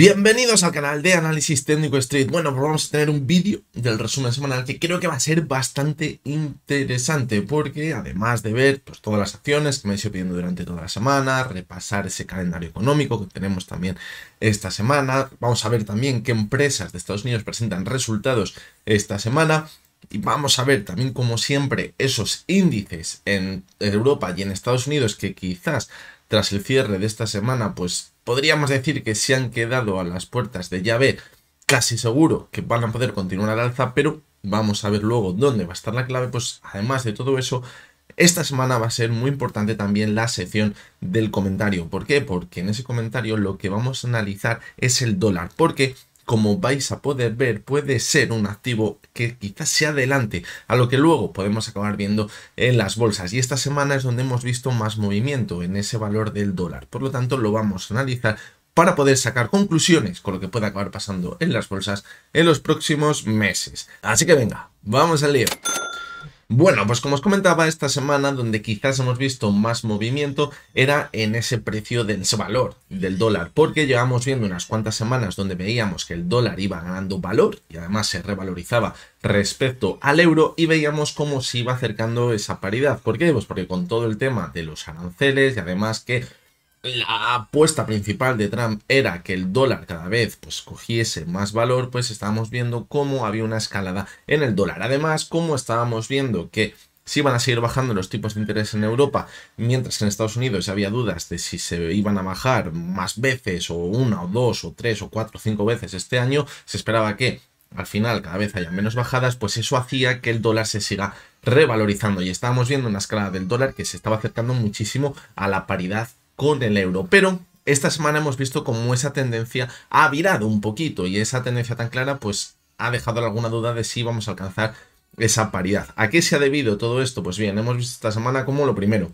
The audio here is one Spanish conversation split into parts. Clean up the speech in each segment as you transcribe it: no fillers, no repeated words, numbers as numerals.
Bienvenidos al canal de Análisis Técnico Street. Bueno, pues vamos a tener un vídeo del resumen semanal que creo que va a ser bastante interesante, porque además de ver pues, todas las acciones que me he ido pidiendo durante toda la semana, repasar ese calendario económico que tenemos también esta semana, vamos a ver también qué empresas de Estados Unidos presentan resultados esta semana. Y vamos a ver también, como siempre, esos índices en Europa y en Estados Unidos que quizás tras el cierre de esta semana, pues podríamos decir que se han quedado a las puertas de ya ver, casi seguro que van a poder continuar al alza, pero vamos a ver luego dónde va a estar la clave. Pues además de todo eso, esta semana va a ser muy importante también la sección del comentario. ¿Por qué? Porque en ese comentario lo que vamos a analizar es el dólar, porque como vais a poder ver, puede ser un activo que quizás se adelante a lo que luego podemos acabar viendo en las bolsas. Y esta semana es donde hemos visto más movimiento en ese valor del dólar. Por lo tanto, lo vamos a analizar para poder sacar conclusiones con lo que pueda acabar pasando en las bolsas en los próximos meses. Así que venga, vamos al lío. Bueno, pues como os comentaba, esta semana donde quizás hemos visto más movimiento era en ese precio de ese valor del dólar, porque llevamos viendo unas cuantas semanas donde veíamos que el dólar iba ganando valor y además se revalorizaba respecto al euro, y veíamos cómo se iba acercando esa paridad. ¿Por qué? Pues porque con todo el tema de los aranceles y además que la apuesta principal de Trump era que el dólar cada vez pues cogiese más valor, pues estábamos viendo cómo había una escalada en el dólar. Además, como estábamos viendo que se iban a seguir bajando los tipos de interés en Europa, mientras que en Estados Unidos había dudas de si se iban a bajar más veces, o una, o dos, o tres, o cuatro, o cinco veces este año, se esperaba que al final cada vez haya menos bajadas, pues eso hacía que el dólar se siga revalorizando. Y estábamos viendo una escalada del dólar que se estaba acercando muchísimo a la paridad con el euro, pero esta semana hemos visto cómo esa tendencia ha virado un poquito, y esa tendencia tan clara pues ha dejado alguna duda de si vamos a alcanzar esa paridad. ¿A qué se ha debido todo esto? Pues bien, hemos visto esta semana como lo primero,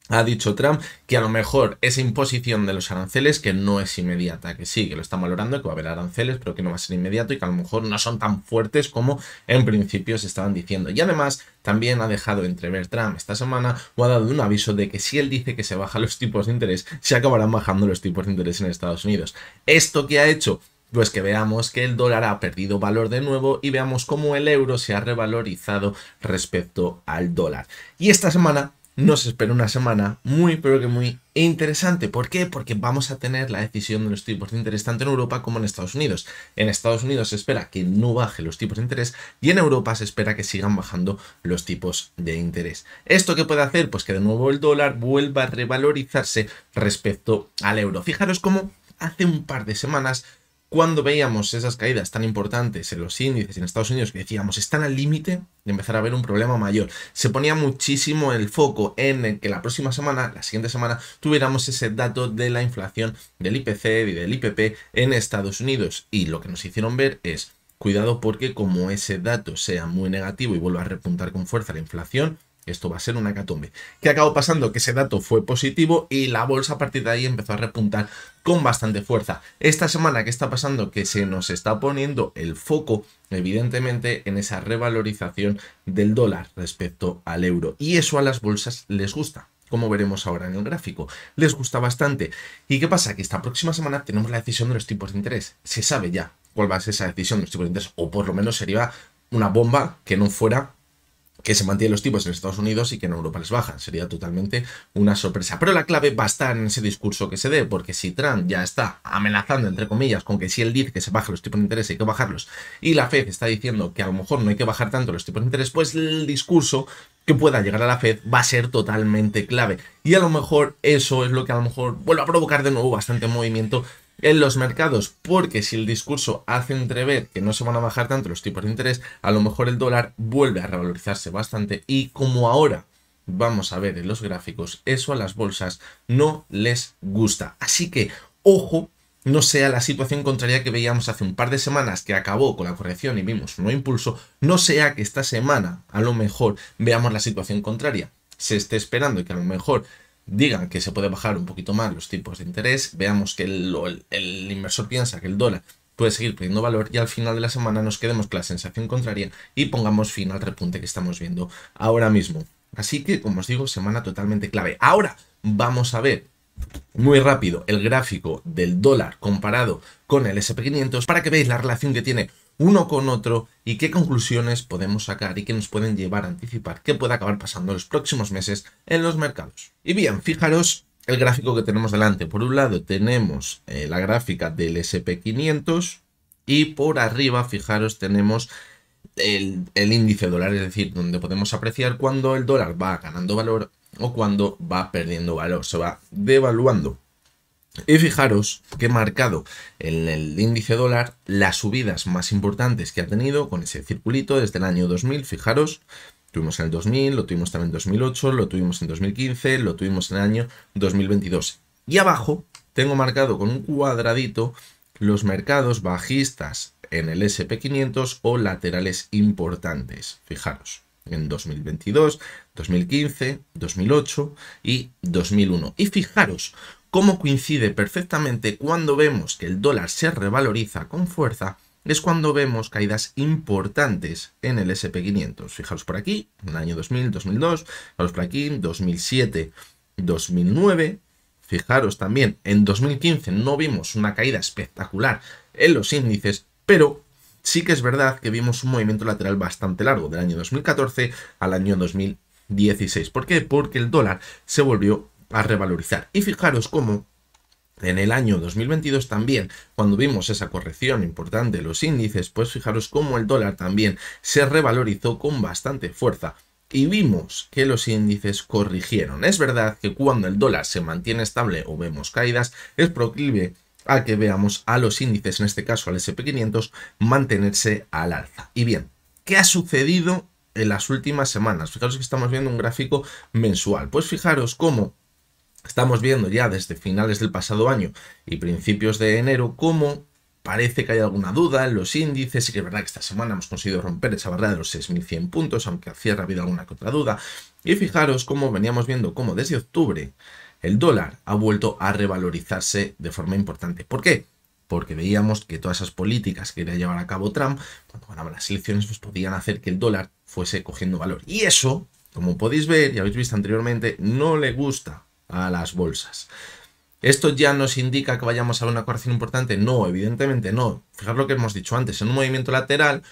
ha dicho Trump que a lo mejor esa imposición de los aranceles, que no es inmediata, que sí, que lo están valorando, que va a haber aranceles, pero que no va a ser inmediato y que a lo mejor no son tan fuertes como en principio se estaban diciendo. Y además también ha dejado entrever Trump esta semana, o ha dado un aviso de que si él dice que se bajan los tipos de interés, se acabarán bajando los tipos de interés en Estados Unidos. ¿Esto qué ha hecho? Pues que veamos que el dólar ha perdido valor de nuevo y veamos cómo el euro se ha revalorizado respecto al dólar. Y esta semana nos espera una semana muy, pero que muy interesante. ¿Por qué? Porque vamos a tener la decisión de los tipos de interés tanto en Europa como en Estados Unidos. En Estados Unidos se espera que no baje los tipos de interés, y en Europa se espera que sigan bajando los tipos de interés. ¿Esto qué puede hacer? Pues que de nuevo el dólar vuelva a revalorizarse respecto al euro. Fijaros cómo hace un par de semanas, cuando veíamos esas caídas tan importantes en los índices en Estados Unidos, que decíamos están al límite de empezar a ver un problema mayor, se ponía muchísimo el foco en el que la próxima semana, la siguiente semana, tuviéramos ese dato de la inflación del IPC y del IPP en Estados Unidos. Y lo que nos hicieron ver es, cuidado, porque como ese dato sea muy negativo y vuelva a repuntar con fuerza la inflación, esto va a ser una hecatombe. ¿Qué acabó pasando? Que ese dato fue positivo y la bolsa a partir de ahí empezó a repuntar con bastante fuerza. Esta semana, ¿qué está pasando? Que se nos está poniendo el foco, evidentemente, en esa revalorización del dólar respecto al euro. Y eso a las bolsas les gusta, como veremos ahora en el gráfico. Les gusta bastante. ¿Y qué pasa? Que esta próxima semana tenemos la decisión de los tipos de interés. Se sabe ya cuál va a ser esa decisión de los tipos de interés, o por lo menos sería una bomba que no fuera que se mantienen los tipos en Estados Unidos y que en Europa les bajan. Sería totalmente una sorpresa. Pero la clave va a estar en ese discurso que se dé, porque si Trump ya está amenazando, entre comillas, con que si él dice que se bajan los tipos de interés hay que bajarlos, y la Fed está diciendo que a lo mejor no hay que bajar tanto los tipos de interés, pues el discurso que pueda llegar a la Fed va a ser totalmente clave. Y a lo mejor eso es lo que a lo mejor vuelve a provocar de nuevo bastante movimiento en los mercados, porque si el discurso hace entrever que no se van a bajar tanto los tipos de interés, a lo mejor el dólar vuelve a revalorizarse bastante, y como ahora vamos a ver en los gráficos, eso a las bolsas no les gusta. Así que ojo, no sea la situación contraria que veíamos hace un par de semanas, que acabó con la corrección y vimos un nuevo impulso, no sea que esta semana a lo mejor veamos la situación contraria, se esté esperando y que a lo mejor digan que se puede bajar un poquito más los tipos de interés, veamos que el inversor piensa que el dólar puede seguir perdiendo valor, y al final de la semana nos quedemos con la sensación contraria y pongamos fin al repunte que estamos viendo ahora mismo. Así que, como os digo, semana totalmente clave. Ahora vamos a ver muy rápido el gráfico del dólar comparado con el SP500 para que veáis la relación que tiene uno con otro y qué conclusiones podemos sacar y que nos pueden llevar a anticipar qué puede acabar pasando en los próximos meses en los mercados. Y bien, fijaros el gráfico que tenemos delante. Por un lado tenemos la gráfica del SP500 y por arriba, fijaros, tenemos el índice dólar, es decir, donde podemos apreciar cuando el dólar va ganando valor o cuando va perdiendo valor, se va devaluando. Y fijaros que he marcado en el índice dólar las subidas más importantes que ha tenido con ese circulito desde el año 2000. Fijaros, tuvimos en el 2000, lo tuvimos también en 2008, lo tuvimos en 2015, lo tuvimos en el año 2022. Y abajo tengo marcado con un cuadradito los mercados bajistas en el SP500 o laterales importantes. Fijaros, en 2022, 2015, 2008 y 2001. Y fijaros cómo coincide perfectamente cuando vemos que el dólar se revaloriza con fuerza, es cuando vemos caídas importantes en el SP500. Fijaros por aquí, en el año 2000, 2002, fijaros por aquí, 2007, 2009. Fijaros también, en 2015 no vimos una caída espectacular en los índices, pero sí que es verdad que vimos un movimiento lateral bastante largo, del año 2014 al año 2016. ¿Por qué? Porque el dólar se volvió a revalorizar. Y fijaros cómo en el año 2022 también, cuando vimos esa corrección importante de los índices, pues fijaros cómo el dólar también se revalorizó con bastante fuerza. Y vimos que los índices corrigieron. Es verdad que cuando el dólar se mantiene estable o vemos caídas, es proclive a que veamos a los índices, en este caso al SP500, mantenerse al alza. Y bien, ¿qué ha sucedido en las últimas semanas? Fijaros que estamos viendo un gráfico mensual. Pues fijaros cómo estamos viendo ya desde finales del pasado año y principios de enero cómo parece que hay alguna duda en los índices. Y que es verdad que esta semana hemos conseguido romper esa barrera de los 6.100 puntos, aunque al cierre ha habido alguna que otra duda. Y fijaros cómo veníamos viendo cómo desde octubre el dólar ha vuelto a revalorizarse de forma importante. ¿Por qué? Porque veíamos que todas esas políticas que quería llevar a cabo Trump, cuando ganaba las elecciones, pues podían hacer que el dólar fuese cogiendo valor. Y eso, como podéis ver y habéis visto anteriormente, no le gusta a las bolsas. ¿Esto ya nos indica que vayamos a ver una corrección importante? No, evidentemente no. Fijaros lo que hemos dicho antes, en un movimiento lateral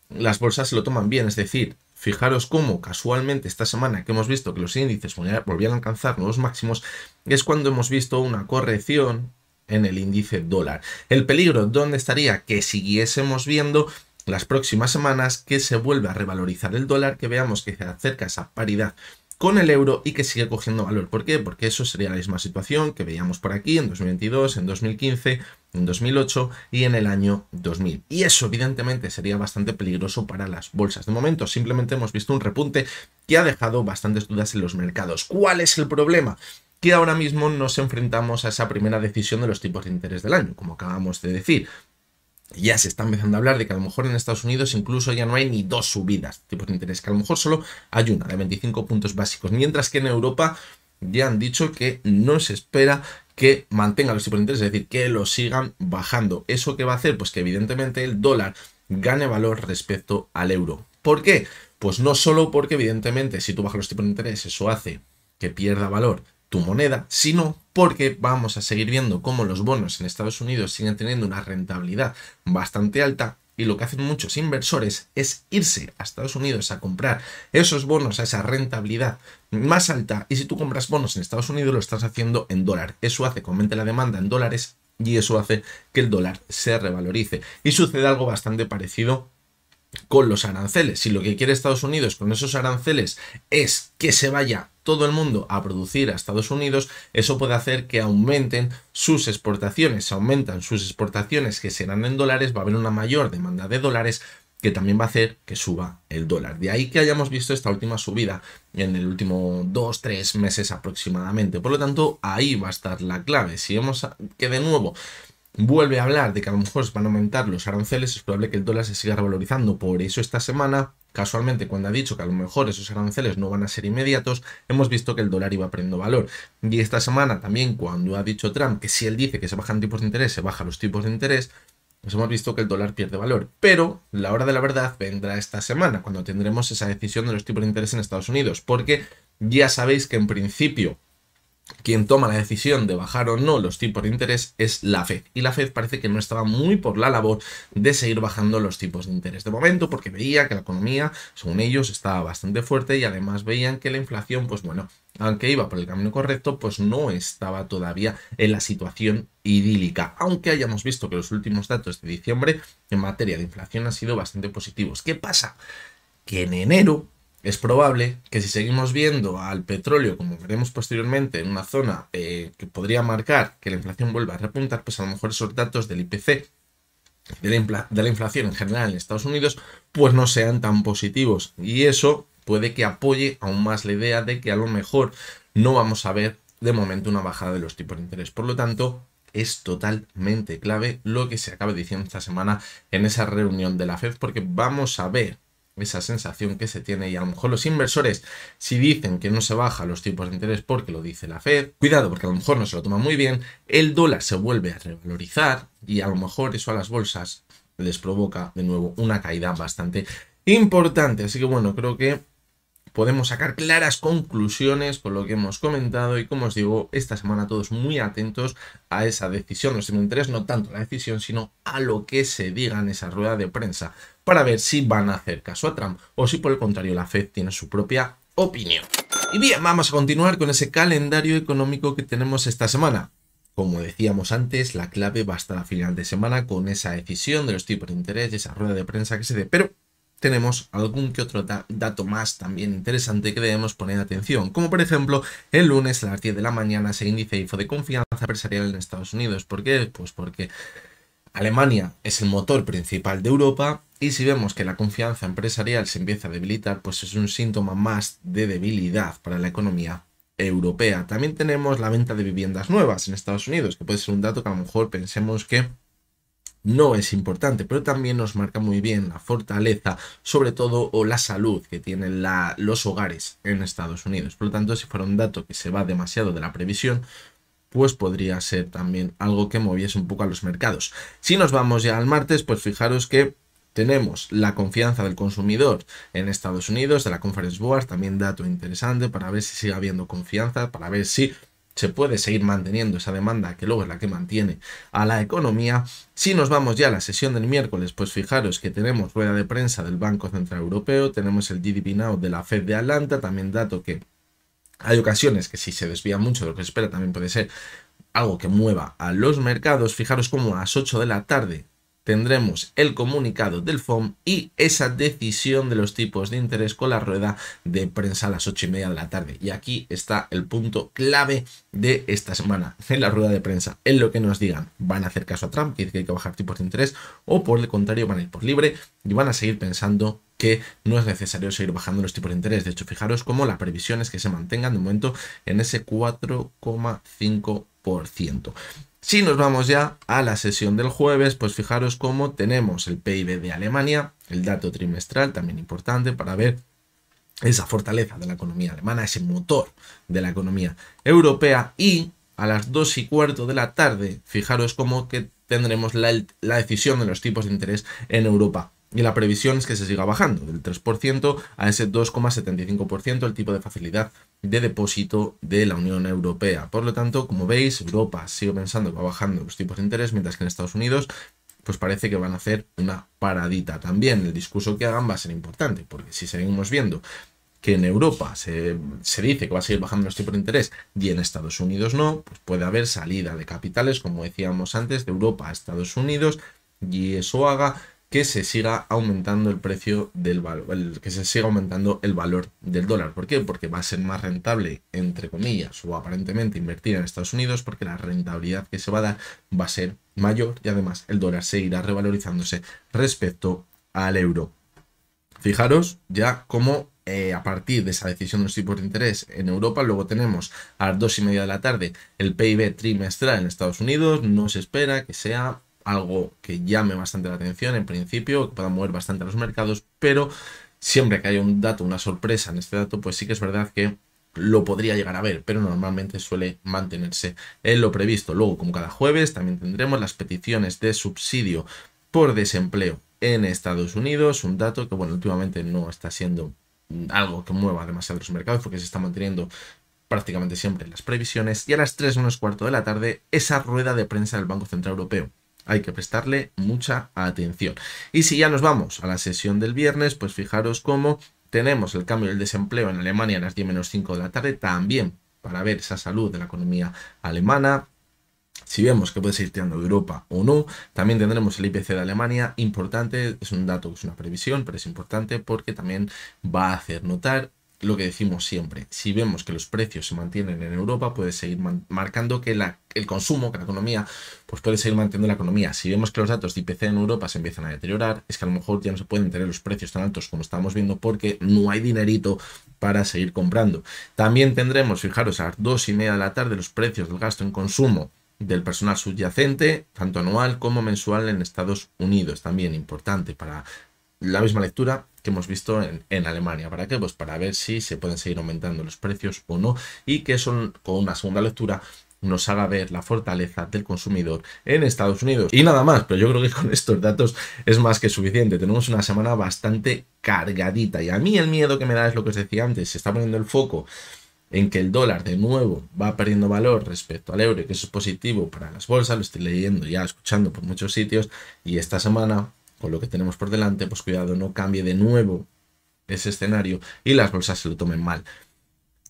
las bolsas se lo toman bien, es decir, fijaros cómo casualmente esta semana que hemos visto que los índices volvían a alcanzar nuevos máximos, es cuando hemos visto una corrección en el índice dólar. El peligro, ¿dónde estaría? Que siguiésemos viendo las próximas semanas que se vuelve a revalorizar el dólar, que veamos que se acerca esa paridad con el euro y que sigue cogiendo valor. ¿Por qué? Porque eso sería la misma situación que veíamos por aquí en 2022, en 2015, en 2008 y en el año 2000. Y eso evidentemente sería bastante peligroso para las bolsas. De momento simplemente hemos visto un repunte que ha dejado bastantes dudas en los mercados. ¿Cuál es el problema? Que ahora mismo nos enfrentamos a esa primera decisión de los tipos de interés del año, como acabamos de decir. Ya se está empezando a hablar de que a lo mejor en Estados Unidos incluso ya no hay ni dos subidas de tipos de interés, que a lo mejor solo hay una de 25 puntos básicos, mientras que en Europa ya han dicho que no se espera que mantengan los tipos de interés, es decir, que los sigan bajando. ¿Eso qué va a hacer? Pues que evidentemente el dólar gane valor respecto al euro. ¿Por qué? Pues no solo porque evidentemente si tú bajas los tipos de interés eso hace que pierda valor tu moneda, sino porque vamos a seguir viendo cómo los bonos en Estados Unidos siguen teniendo una rentabilidad bastante alta y lo que hacen muchos inversores es irse a Estados Unidos a comprar esos bonos a esa rentabilidad más alta, y si tú compras bonos en Estados Unidos lo estás haciendo en dólar. Eso hace que aumente la demanda en dólares y eso hace que el dólar se revalorice. Y sucede algo bastante parecido con los aranceles. Si lo que quiere Estados Unidos con esos aranceles es que se vaya todo el mundo a producir a Estados Unidos, eso puede hacer que aumenten sus exportaciones. Si aumentan sus exportaciones que serán en dólares, va a haber una mayor demanda de dólares que también va a hacer que suba el dólar. De ahí que hayamos visto esta última subida en el último 2-3 meses aproximadamente. Por lo tanto, ahí va a estar la clave. Si vemos que de nuevo vuelve a hablar de que a lo mejor se van a aumentar los aranceles, es probable que el dólar se siga revalorizando. Por eso esta semana, casualmente, cuando ha dicho que a lo mejor esos aranceles no van a ser inmediatos, hemos visto que el dólar iba perdiendo valor. Y esta semana también, cuando ha dicho Trump que si él dice que se bajan tipos de interés, se bajan los tipos de interés, pues hemos visto que el dólar pierde valor. Pero la hora de la verdad vendrá esta semana, cuando tendremos esa decisión de los tipos de interés en Estados Unidos, porque ya sabéis que en principio quien toma la decisión de bajar o no los tipos de interés es la Fed. Y la Fed parece que no estaba muy por la labor de seguir bajando los tipos de interés de momento, porque veía que la economía, según ellos, estaba bastante fuerte y además veían que la inflación, pues bueno, aunque iba por el camino correcto, pues no estaba todavía en la situación idílica. Aunque hayamos visto que los últimos datos de diciembre en materia de inflación han sido bastante positivos. ¿Qué pasa? Que en enero es probable que si seguimos viendo al petróleo, como veremos posteriormente, en una zona que podría marcar que la inflación vuelva a repuntar, pues a lo mejor esos datos del IPC, de la inflación en general en Estados Unidos, pues no sean tan positivos. Y eso puede que apoye aún más la idea de que a lo mejor no vamos a ver de momento una bajada de los tipos de interés. Por lo tanto, es totalmente clave lo que se acabe diciendo esta semana en esa reunión de la Fed, porque vamos a ver esa sensación que se tiene y a lo mejor los inversores, si dicen que no se baja los tipos de interés porque lo dice la Fed, cuidado porque a lo mejor no se lo toma muy bien, el dólar se vuelve a revalorizar y a lo mejor eso a las bolsas les provoca de nuevo una caída bastante importante. Así que bueno, creo que podemos sacar claras conclusiones con lo que hemos comentado y como os digo, esta semana todos muy atentos a esa decisión, no sé si me interesa no tanto la decisión, sino a lo que se diga en esa rueda de prensa para ver si van a hacer caso a Trump o si por el contrario la Fed tiene su propia opinión. Y bien, vamos a continuar con ese calendario económico que tenemos esta semana. Como decíamos antes, la clave va a estar a final de semana con esa decisión de los tipos de interés y esa rueda de prensa que se dé, pero tenemos algún que otro dato más también interesante que debemos poner atención, como por ejemplo el lunes a las 10 de la mañana ese índice IFO de confianza empresarial en Estados Unidos. ¿Por qué? Pues porque Alemania es el motor principal de Europa y si vemos que la confianza empresarial se empieza a debilitar, pues es un síntoma más de debilidad para la economía europea. También tenemos la venta de viviendas nuevas en Estados Unidos, que puede ser un dato que a lo mejor pensemos que no es importante, pero también nos marca muy bien la fortaleza, sobre todo, o la salud que tienen los hogares en Estados Unidos. Por lo tanto, si fuera un dato que se va demasiado de la previsión, pues podría ser también algo que moviese un poco a los mercados. Si nos vamos ya al martes, pues fijaros que tenemos la confianza del consumidor en Estados Unidos, de la Conference Board, también dato interesante para ver si sigue habiendo confianza, para ver si se puede seguir manteniendo esa demanda que luego es la que mantiene a la economía. Si nos vamos ya a la sesión del miércoles, pues fijaros que tenemos rueda de prensa del Banco Central Europeo, tenemos el GDP Now de la Fed de Atlanta, también dato que hay ocasiones que si se desvía mucho de lo que se espera también puede ser algo que mueva a los mercados. Fijaros como a las 8 de la tarde tendremos el comunicado del FOM y esa decisión de los tipos de interés con la rueda de prensa a las 8:30 de la tarde. Y aquí está el punto clave de esta semana en la rueda de prensa. En lo que nos digan, van a hacer caso a Trump, que hay que bajar tipos de interés, o por el contrario van a ir por libre y van a seguir pensando que no es necesario seguir bajando los tipos de interés. De hecho, fijaros cómo la previsión es que se mantengan de momento en ese 4,5%. Si nos vamos ya a la sesión del jueves, pues fijaros cómo tenemos el PIB de Alemania, el dato trimestral, también importante para ver esa fortaleza de la economía alemana, ese motor de la economía europea. Y a las 2:15 de la tarde, fijaros cómo que tendremos la decisión de los tipos de interés en Europa. Y la previsión es que se siga bajando del 3% a ese 2,75% el tipo de facilidad de depósito de la Unión Europea. Por lo tanto, como veis, Europa sigue pensando que va bajando los tipos de interés, mientras que en Estados Unidos pues parece que van a hacer una paradita. También el discurso que hagan va a ser importante, porque si seguimos viendo que en Europa se dice que va a seguir bajando los tipos de interés y en Estados Unidos no, pues puede haber salida de capitales, como decíamos antes, de Europa a Estados Unidos, y eso haga que se siga aumentando el precio del valor, que se siga aumentando el valor del dólar. ¿Por qué? Porque va a ser más rentable, entre comillas, o aparentemente invertir en Estados Unidos, porque la rentabilidad que se va a dar va a ser mayor y además el dólar seguirá revalorizándose respecto al euro. Fijaros ya cómo a partir de esa decisión de los tipos de interés en Europa, luego tenemos a las 2:30 de la tarde el PIB trimestral en Estados Unidos. No se espera que sea algo que llame bastante la atención en principio, que pueda mover bastante a los mercados, pero siempre que haya un dato, una sorpresa en este dato, pues sí que es verdad que lo podría llegar a ver, pero normalmente suele mantenerse en lo previsto. Luego, como cada jueves, también tendremos las peticiones de subsidio por desempleo en Estados Unidos, un dato que, bueno, últimamente no está siendo algo que mueva demasiado los mercados porque se está manteniendo prácticamente siempre las previsiones, y a las 3 menos cuarto de la tarde esa rueda de prensa del Banco Central Europeo. Hay que prestarle mucha atención. Y si ya nos vamos a la sesión del viernes, pues fijaros cómo tenemos el cambio del desempleo en Alemania a las 10 menos 5 de la tarde, también para ver esa salud de la economía alemana. Si vemos que puede seguir tirando de Europa o no, también tendremos el IPC de Alemania, importante, es un dato, es una previsión, pero es importante porque también va a hacer notar lo que decimos siempre. Si vemos que los precios se mantienen en Europa, puede seguir marcando que el consumo, que la economía, pues puede seguir manteniendo la economía. Si vemos que los datos de IPC en Europa se empiezan a deteriorar, es que a lo mejor ya no se pueden tener los precios tan altos como estamos viendo porque no hay dinerito para seguir comprando. También tendremos, fijaros, a las 2:30 de la tarde los precios del gasto en consumo del personal subyacente, tanto anual como mensual en Estados Unidos. También importante para la misma lectura que hemos visto en Alemania. ¿Para qué? Pues para ver si se pueden seguir aumentando los precios o no, y que eso con una segunda lectura nos haga ver la fortaleza del consumidor en Estados Unidos. Y nada más, pero yo creo que con estos datos es más que suficiente. Tenemos una semana bastante cargadita y a mí el miedo que me da es lo que os decía antes, se está poniendo el foco en que el dólar de nuevo va perdiendo valor respecto al euro y que eso es positivo para las bolsas, lo estoy leyendo ya, escuchando por muchos sitios, y esta semana, con lo que tenemos por delante, pues cuidado, no cambie de nuevo ese escenario y las bolsas se lo tomen mal.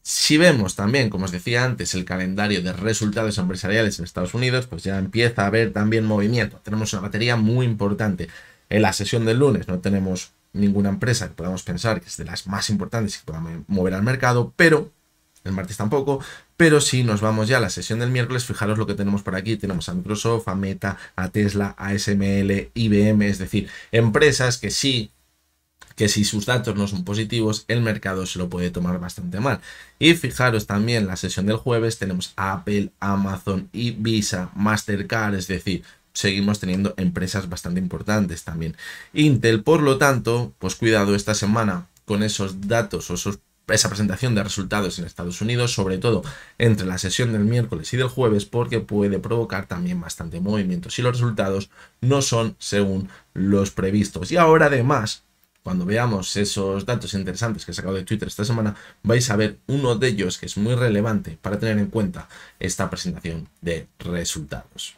Si vemos también, como os decía antes, el calendario de resultados empresariales en Estados Unidos, pues ya empieza a haber también movimiento. Tenemos una batería muy importante. En la sesión del lunes no tenemos ninguna empresa que podamos pensar que es de las más importantes que puedan mover al mercado, pero el martes tampoco, pero si nos vamos ya a la sesión del miércoles, fijaros lo que tenemos por aquí, tenemos a Microsoft, a Meta, a Tesla, a ASML, IBM, es decir, empresas que si sus datos no son positivos, el mercado se lo puede tomar bastante mal. Y fijaros también la sesión del jueves, tenemos a Apple, Amazon y Visa, Mastercard, es decir, seguimos teniendo empresas bastante importantes también. Intel, por lo tanto, pues cuidado esta semana con esos datos o esa presentación de resultados en Estados Unidos, sobre todo entre la sesión del miércoles y del jueves, porque puede provocar también bastante movimiento si los resultados no son según los previstos. Y ahora además, cuando veamos esos datos interesantes que he sacado de Twitter esta semana, vais a ver uno de ellos que es muy relevante para tener en cuenta esta presentación de resultados.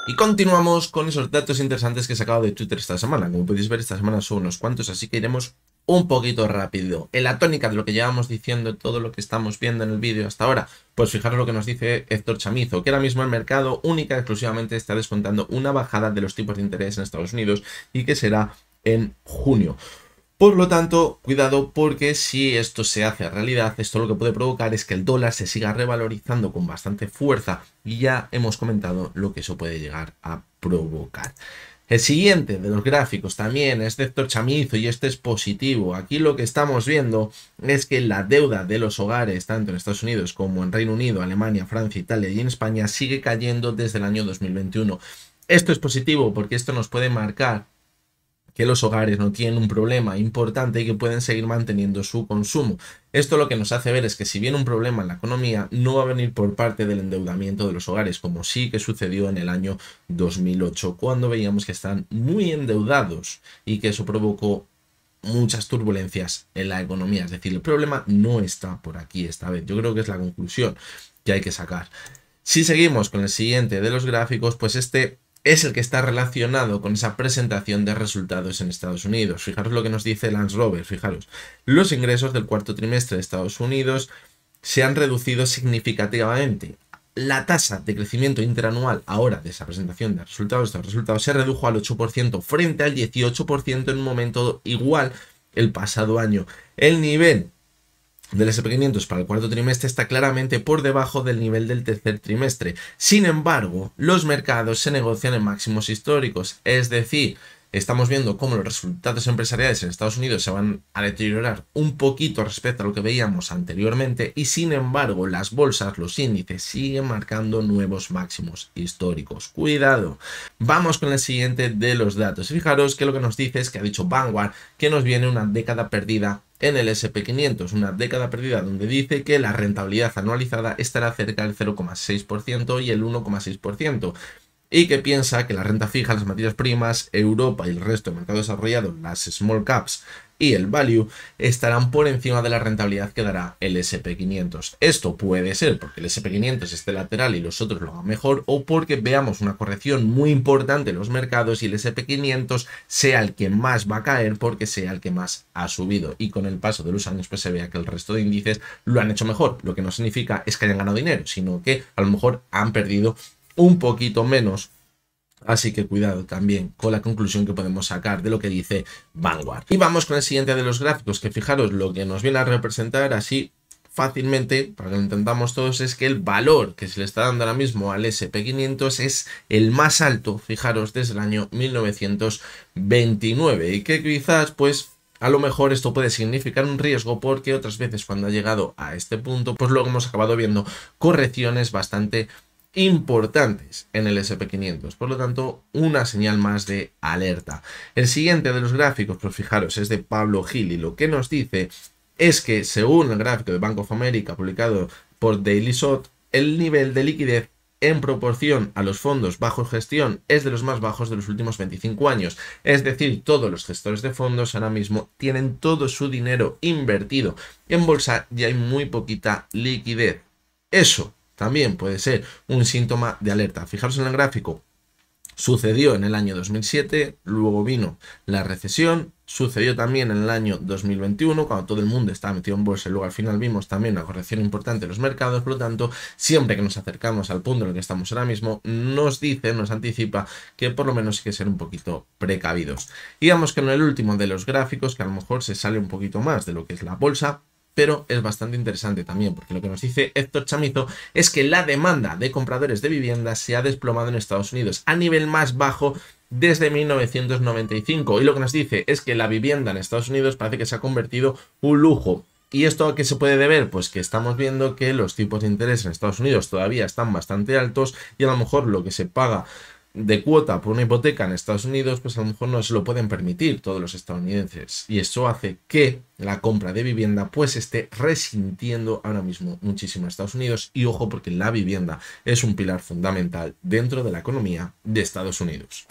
Y continuamos con esos datos interesantes que he sacado de Twitter esta semana. Como podéis ver, esta semana son unos cuantos, así que iremos un poquito rápido. En la tónica de lo que llevamos diciendo, todo lo que estamos viendo en el vídeo hasta ahora, pues fijaros lo que nos dice Héctor Chamizo, que ahora mismo el mercado única y exclusivamente está descontando una bajada de los tipos de interés en Estados Unidos y que será en junio. Por lo tanto, cuidado, porque si esto se hace realidad, esto lo que puede provocar es que el dólar se siga revalorizando con bastante fuerza, y ya hemos comentado lo que eso puede llegar a provocar. El siguiente de los gráficos también es de Héctor Chamizo y este es positivo. Aquí lo que estamos viendo es que la deuda de los hogares, tanto en Estados Unidos como en Reino Unido, Alemania, Francia, Italia y en España, sigue cayendo desde el año 2021. Esto es positivo porque esto nos puede marcar que los hogares no tienen un problema importante y que pueden seguir manteniendo su consumo. Esto lo que nos hace ver es que si viene un problema en la economía, no va a venir por parte del endeudamiento de los hogares, como sí que sucedió en el año 2008, cuando veíamos que están muy endeudados y que eso provocó muchas turbulencias en la economía. Es decir, el problema no está por aquí esta vez. Yo creo que es la conclusión que hay que sacar. Si seguimos con el siguiente de los gráficos, pues este es el que está relacionado con esa presentación de resultados en Estados Unidos. Fijaros lo que nos dice Lance Roberts, fijaros. Los ingresos del cuarto trimestre de Estados Unidos se han reducido significativamente. La tasa de crecimiento interanual ahora de esa presentación de resultados, se redujo al 8% frente al 18% en un momento igual el pasado año. El nivel del SP500 para el cuarto trimestre está claramente por debajo del nivel del tercer trimestre. Sin embargo, los mercados se negocian en máximos históricos, es decir, estamos viendo cómo los resultados empresariales en Estados Unidos se van a deteriorar un poquito respecto a lo que veíamos anteriormente y sin embargo las bolsas, los índices siguen marcando nuevos máximos históricos. Cuidado. Vamos con el siguiente de los datos. Fijaros que lo que nos dice es que ha dicho Vanguard que nos viene una década perdida en el SP500, una década perdida donde dice que la rentabilidad anualizada estará cerca del 0,6% y el 1,6%. y que piensa que la renta fija, las materias primas, Europa y el resto del mercado desarrollado, las small caps y el value, estarán por encima de la rentabilidad que dará el SP500. Esto puede ser porque el SP500 esté lateral y los otros lo hagan mejor, o porque veamos una corrección muy importante en los mercados y el SP500 sea el que más va a caer porque sea el que más ha subido, y con el paso de los años pues se vea que el resto de índices lo han hecho mejor, lo que no significa es que hayan ganado dinero, sino que a lo mejor han perdido un poquito menos. Así que cuidado también con la conclusión que podemos sacar de lo que dice Vanguard. Y vamos con el siguiente de los gráficos, que fijaros lo que nos viene a representar así fácilmente, para que lo entendamos todos, es que el valor que se le está dando ahora mismo al SP500 es el más alto, fijaros, desde el año 1929, y que quizás pues a lo mejor esto puede significar un riesgo, porque otras veces cuando ha llegado a este punto pues luego hemos acabado viendo correcciones bastante importantes en el SP500, por lo tanto una señal más de alerta. El siguiente de los gráficos, pues fijaros, es de Pablo Gil, y lo que nos dice es que según el gráfico de Bank of America publicado por Daily Shot, el nivel de liquidez en proporción a los fondos bajo gestión es de los más bajos de los últimos 25 años. Es decir, todos los gestores de fondos ahora mismo tienen todo su dinero invertido en bolsa y hay muy poquita liquidez. Eso también puede ser un síntoma de alerta. Fijaros en el gráfico. Sucedió en el año 2007, luego vino la recesión, sucedió también en el año 2021, cuando todo el mundo estaba metido en bolsa, y luego al final vimos también una corrección importante en los mercados. Por lo tanto, siempre que nos acercamos al punto en el que estamos ahora mismo, nos dice, nos anticipa que por lo menos hay que ser un poquito precavidos. Y vamos con el último de los gráficos, que a lo mejor se sale un poquito más de lo que es la bolsa, pero es bastante interesante también, porque lo que nos dice Héctor Chamizo es que la demanda de compradores de viviendas se ha desplomado en Estados Unidos a nivel más bajo desde 1995, y lo que nos dice es que la vivienda en Estados Unidos parece que se ha convertido en un lujo. ¿Y esto a qué se puede deber? Pues que estamos viendo que los tipos de interés en Estados Unidos todavía están bastante altos, y a lo mejor lo que se paga de cuota por una hipoteca en Estados Unidos, pues a lo mejor no se lo pueden permitir todos los estadounidenses, y eso hace que la compra de vivienda pues esté resintiendo ahora mismo muchísimo en Estados Unidos. Y ojo, porque la vivienda es un pilar fundamental dentro de la economía de Estados Unidos.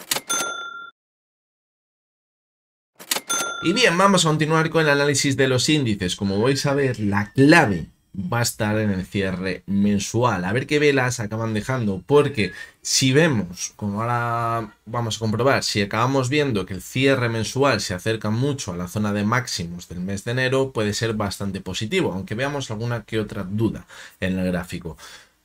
Y bien, vamos a continuar con el análisis de los índices. Como vais a ver, la clave va a estar en el cierre mensual. A ver qué velas acaban dejando, porque si vemos, como ahora vamos a comprobar, si acabamos viendo que el cierre mensual se acerca mucho a la zona de máximos del mes de enero, puede ser bastante positivo, aunque veamos alguna que otra duda en el gráfico.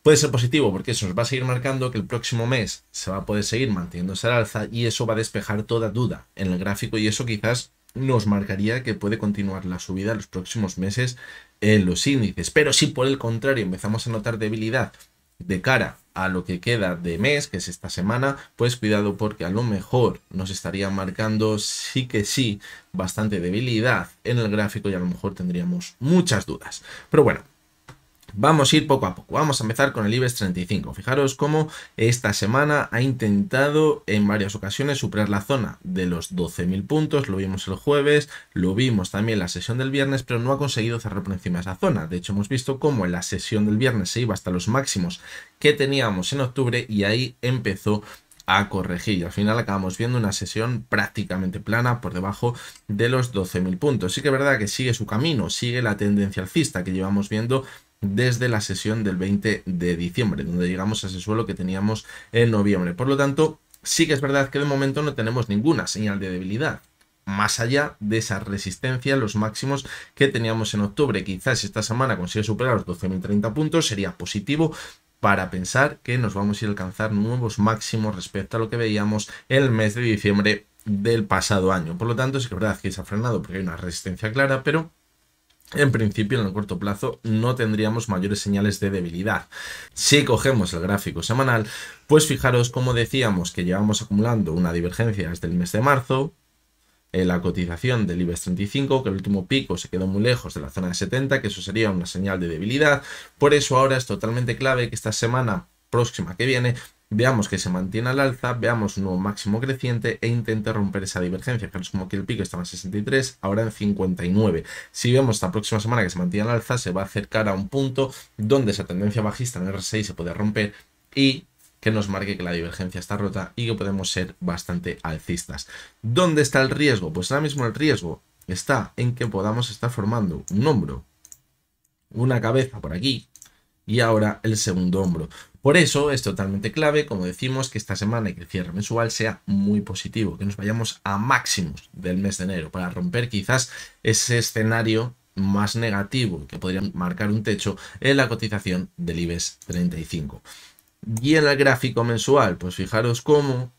Puede ser positivo porque eso nos va a seguir marcando que el próximo mes se va a poder seguir manteniéndose al alza, y eso va a despejar toda duda en el gráfico, y eso quizás nos marcaría que puede continuar la subida en los próximos meses en los índices. Pero si por el contrario empezamos a notar debilidad de cara a lo que queda de mes, que es esta semana, pues cuidado, porque a lo mejor nos estaría marcando sí que sí bastante debilidad en el gráfico, y a lo mejor tendríamos muchas dudas. Pero bueno, vamos a ir poco a poco. Vamos a empezar con el IBEX 35. Fijaros cómo esta semana ha intentado en varias ocasiones superar la zona de los 12.000 puntos. Lo vimos el jueves, lo vimos también en la sesión del viernes, pero no ha conseguido cerrar por encima de esa zona. De hecho, hemos visto cómo en la sesión del viernes se iba hasta los máximos que teníamos en octubre, y ahí empezó a corregir, y al final acabamos viendo una sesión prácticamente plana por debajo de los 12.000 puntos. Sí que es verdad que sigue su camino, sigue la tendencia alcista que llevamos viendo desde la sesión del 20 de diciembre, donde llegamos a ese suelo que teníamos en noviembre. Por lo tanto, sí que es verdad que de momento no tenemos ninguna señal de debilidad, más allá de esa resistencia, los máximos que teníamos en octubre. Quizás si esta semana consigue superar los 12.030 puntos, sería positivo para pensar que nos vamos a ir a alcanzar nuevos máximos respecto a lo que veíamos el mes de diciembre del pasado año. Por lo tanto, sí que es verdad que se ha frenado porque hay una resistencia clara, pero en principio en el corto plazo no tendríamos mayores señales de debilidad. Si cogemos el gráfico semanal, pues fijaros como decíamos que llevamos acumulando una divergencia desde el mes de marzo en la cotización del IBEX 35, que el último pico se quedó muy lejos de la zona de 70, que eso sería una señal de debilidad. Por eso ahora es totalmente clave que esta semana próxima que viene veamos que se mantiene al alza, veamos un nuevo máximo creciente e intente romper esa divergencia. Fijaros como que el pico estaba en 63, ahora en 59. Si vemos esta próxima semana que se mantiene al alza, se va a acercar a un punto donde esa tendencia bajista en el RSI se puede romper, y que nos marque que la divergencia está rota y que podemos ser bastante alcistas. ¿Dónde está el riesgo? Pues ahora mismo el riesgo está en que podamos estar formando un hombro, una cabeza por aquí y ahora el segundo hombro. Por eso es totalmente clave, como decimos, que esta semana y que el cierre mensual sea muy positivo, que nos vayamos a máximos del mes de enero para romper quizás ese escenario más negativo que podría marcar un techo en la cotización del IBEX 35. Y en el gráfico mensual, pues fijaros cómo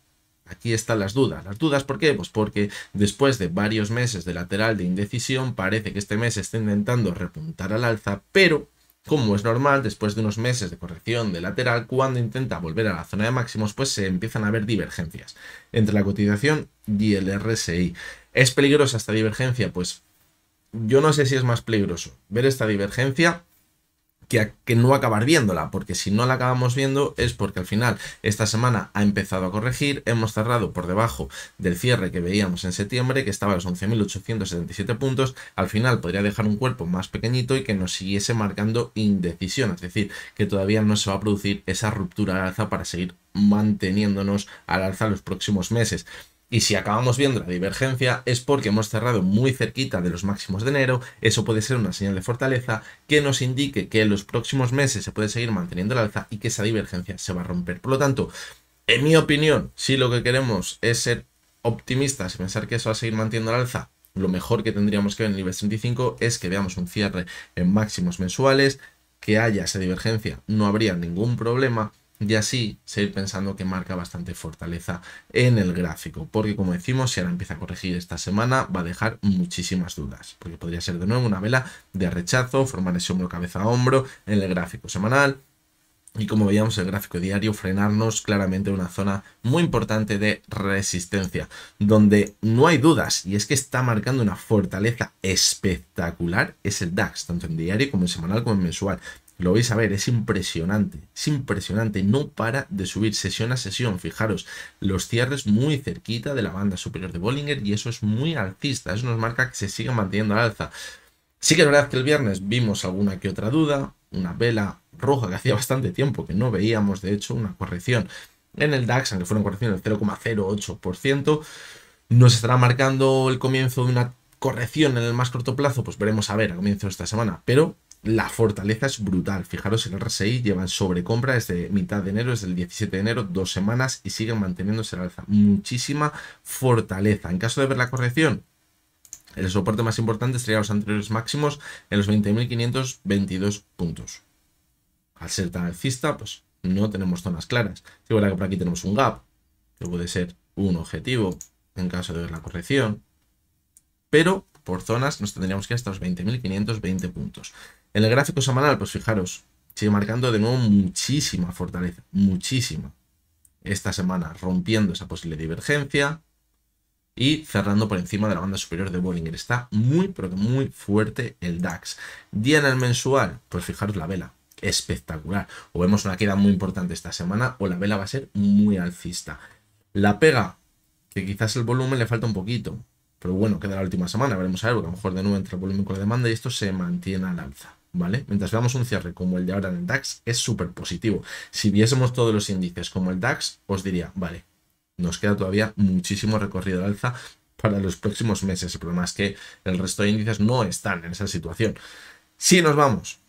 aquí están las dudas. ¿Las dudas por qué? Pues porque después de varios meses de lateral de indecisión, parece que este mes está intentando repuntar al alza, pero como es normal, después de unos meses de corrección de lateral, cuando intenta volver a la zona de máximos, pues se empiezan a ver divergencias entre la cotización y el RSI. ¿Es peligrosa esta divergencia? Pues yo no sé si es más peligroso ver esta divergencia que no acabar viéndola, porque si no la acabamos viendo es porque al final esta semana ha empezado a corregir, hemos cerrado por debajo del cierre que veíamos en septiembre, que estaba a los 11.877 puntos, al final podría dejar un cuerpo más pequeñito y que nos siguiese marcando indecisión, es decir, que todavía no se va a producir esa ruptura al alza para seguir manteniéndonos al alza los próximos meses. Y si acabamos viendo la divergencia es porque hemos cerrado muy cerquita de los máximos de enero, eso puede ser una señal de fortaleza que nos indique que en los próximos meses se puede seguir manteniendo el alza y que esa divergencia se va a romper. Por lo tanto, en mi opinión, si lo que queremos es ser optimistas y pensar que eso va a seguir manteniendo el alza, lo mejor que tendríamos que ver en el IBEX 35 es que veamos un cierre en máximos mensuales, que haya esa divergencia, no habría ningún problema. Y así seguir pensando que marca bastante fortaleza en el gráfico, porque como decimos, si ahora empieza a corregir esta semana, va a dejar muchísimas dudas, porque podría ser de nuevo una vela de rechazo, formar ese hombro cabeza a hombro en el gráfico semanal. Y como veíamos el gráfico diario, frenarnos claramente en una zona muy importante de resistencia, donde no hay dudas, y es que está marcando una fortaleza espectacular, es el DAX, tanto en diario como en semanal como en mensual. Lo vais a ver, es impresionante, no para de subir sesión a sesión, fijaros, los cierres muy cerquita de la banda superior de Bollinger y eso es muy alcista, eso nos marca que se sigue manteniendo al alza. Sí que es verdad que el viernes vimos alguna que otra duda, una vela roja que hacía bastante tiempo que no veíamos, de hecho, una corrección en el DAX, aunque fuera una corrección del 0,08%, nos estará marcando el comienzo de una corrección en el más corto plazo, pues veremos a ver a comienzo de esta semana, pero la fortaleza es brutal. Fijaros, el RSI lleva en sobrecompra desde mitad de enero, desde el 17 de enero, 2 semanas y siguen manteniéndose al alza. Muchísima fortaleza. En caso de ver la corrección, el soporte más importante sería los anteriores máximos en los 20.522 puntos. Al ser tan alcista, pues no tenemos zonas claras. Sí, verdad que por aquí tenemos un gap, que puede ser un objetivo en caso de ver la corrección, pero por zonas nos tendríamos que ir hasta los 20.520 puntos. En el gráfico semanal, pues fijaros, sigue marcando de nuevo muchísima fortaleza, muchísima. Esta semana rompiendo esa posible divergencia y cerrando por encima de la banda superior de Bollinger. Está muy, pero que muy fuerte el DAX. Día en el mensual, pues fijaros la vela, espectacular. O vemos una queda muy importante esta semana o la vela va a ser muy alcista. La pega, que quizás el volumen le falta un poquito, pero bueno, queda la última semana, veremos a ver, porque a lo mejor de nuevo entre el volumen con la demanda y esto se mantiene al alza, ¿vale? Mientras veamos un cierre como el de ahora en el DAX, es súper positivo. Si viésemos todos los índices como el DAX, os diría, vale, nos queda todavía muchísimo recorrido al alza para los próximos meses. El problema es que el resto de índices no están en esa situación. Si nos vamos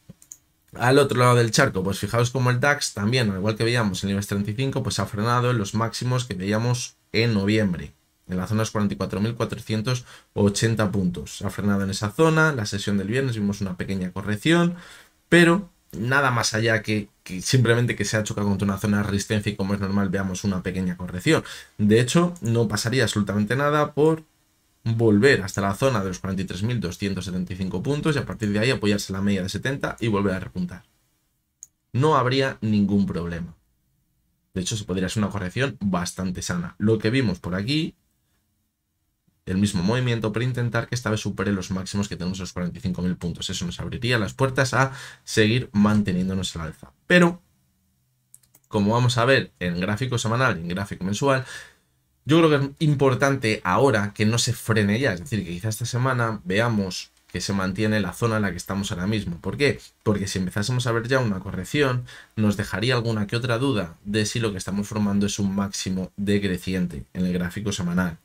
al otro lado del charco, pues fijaos como el DAX también, al igual que veíamos en el IBEX 35, pues ha frenado en los máximos que veíamos en noviembre, en la zona de los 44.480 puntos. Ha frenado en esa zona, la sesión del viernes vimos una pequeña corrección, pero nada más allá que simplemente que se ha chocado contra una zona de resistencia y como es normal veamos una pequeña corrección. De hecho, no pasaría absolutamente nada por volver hasta la zona de los 43.275 puntos y a partir de ahí apoyarse en la media de 70 y volver a repuntar. No habría ningún problema. De hecho, se podría hacer una corrección bastante sana. Lo que vimos por aquí, el mismo movimiento, para intentar que esta vez supere los máximos que tenemos los 45.000 puntos. Eso nos abriría las puertas a seguir manteniéndonos al alza. Pero, como vamos a ver en gráfico semanal y en gráfico mensual, yo creo que es importante ahora que no se frene ya. Es decir, que quizás esta semana veamos que se mantiene la zona en la que estamos ahora mismo. ¿Por qué? Porque si empezásemos a ver ya una corrección, nos dejaría alguna que otra duda de si lo que estamos formando es un máximo decreciente en el gráfico semanal.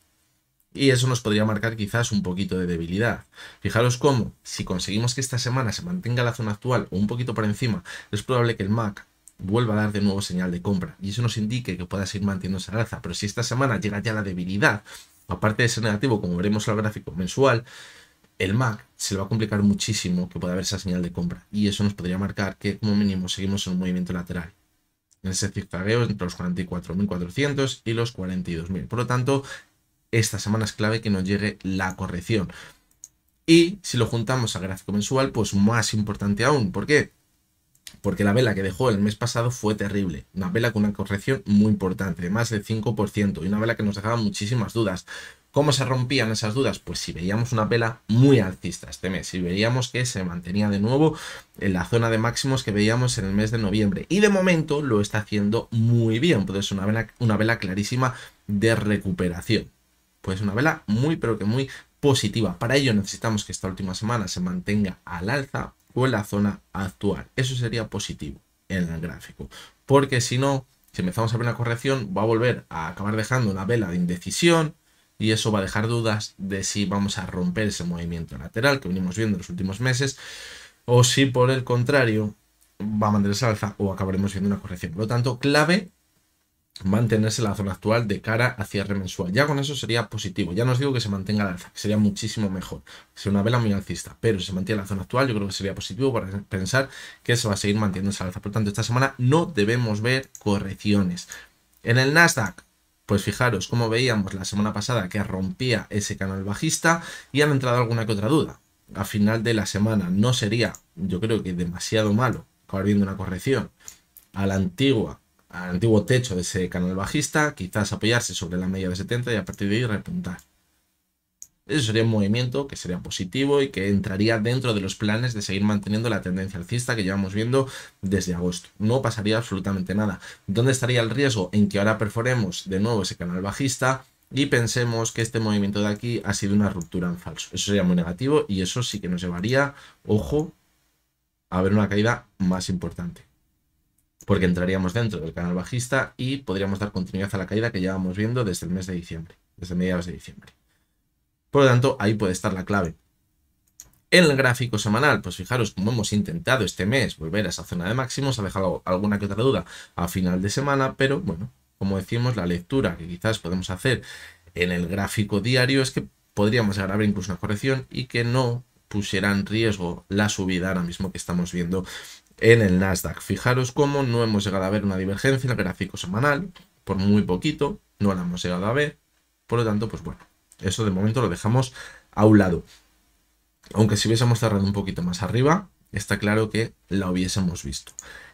Y eso nos podría marcar quizás un poquito de debilidad. Fijaros cómo, si conseguimos que esta semana se mantenga la zona actual o un poquito por encima, es probable que el MAC vuelva a dar de nuevo señal de compra. Y eso nos indique que pueda seguir manteniéndose al alza. Pero si esta semana llega ya la debilidad, aparte de ser negativo, como veremos en el gráfico mensual, el MAC se le va a complicar muchísimo que pueda haber esa señal de compra. Y eso nos podría marcar que como mínimo seguimos en un movimiento lateral. En ese zigzagueo entre los 44.400 y los 42.000. Por lo tanto, esta semana es clave que nos llegue la corrección. Y si lo juntamos al gráfico mensual, pues más importante aún. ¿Por qué? Porque la vela que dejó el mes pasado fue terrible. Una vela con una corrección muy importante, de más del 5%. Y una vela que nos dejaba muchísimas dudas. ¿Cómo se rompían esas dudas? Pues si veíamos una vela muy alcista este mes. Si veíamos que se mantenía de nuevo en la zona de máximos que veíamos en el mes de noviembre. Y de momento lo está haciendo muy bien. Puede ser una vela clarísima de recuperación. Pues una vela muy pero que muy positiva. Para ello necesitamos que esta última semana se mantenga al alza o en la zona actual. Eso sería positivo en el gráfico. Porque si no, si empezamos a ver una corrección, va a volver a acabar dejando una vela de indecisión y eso va a dejar dudas de si vamos a romper ese movimiento lateral que venimos viendo en los últimos meses o si por el contrario va a mantenerse al alza o acabaremos viendo una corrección. Por lo tanto, clave mantenerse en la zona actual de cara a cierre mensual. Ya con eso sería positivo. Ya no os digo que se mantenga al alza, que sería muchísimo mejor. Sería una vela muy alcista, pero si se mantiene en la zona actual, yo creo que sería positivo para pensar que se va a seguir manteniendo al alza. Por lo tanto, esta semana no debemos ver correcciones. En el Nasdaq, pues fijaros cómo veíamos la semana pasada que rompía ese canal bajista y han entrado alguna que otra duda. A final de la semana no sería, yo creo que demasiado malo acabar viendo una corrección a la antigua al antiguo techo de ese canal bajista, quizás apoyarse sobre la media de 70 y a partir de ahí repuntar. Eso sería un movimiento que sería positivo y que entraría dentro de los planes de seguir manteniendo la tendencia alcista que llevamos viendo desde agosto. No pasaría absolutamente nada. ¿Dónde estaría el riesgo? En que ahora perforemos de nuevo ese canal bajista y pensemos que este movimiento de aquí ha sido una ruptura en falso. Eso sería muy negativo y eso sí que nos llevaría, ojo, a ver una caída más importante. Porque entraríamos dentro del canal bajista y podríamos dar continuidad a la caída que llevamos viendo desde el mes de diciembre, desde mediados de diciembre. Por lo tanto, ahí puede estar la clave. En el gráfico semanal, pues fijaros cómo hemos intentado este mes volver a esa zona de máximos, ha dejado alguna que otra duda a final de semana, pero bueno, como decimos, la lectura que quizás podemos hacer en el gráfico diario es que podríamos llegar a ver incluso una corrección y que no pusiera en riesgo la subida ahora mismo que estamos viendo en el Nasdaq. Fijaros cómo no hemos llegado a ver una divergencia en el gráfico semanal, por muy poquito, no la hemos llegado a ver. Por lo tanto, pues bueno, eso de momento lo dejamos a un lado. Aunque si hubiésemos cerrado un poquito más arriba, está claro que la hubiésemos visto.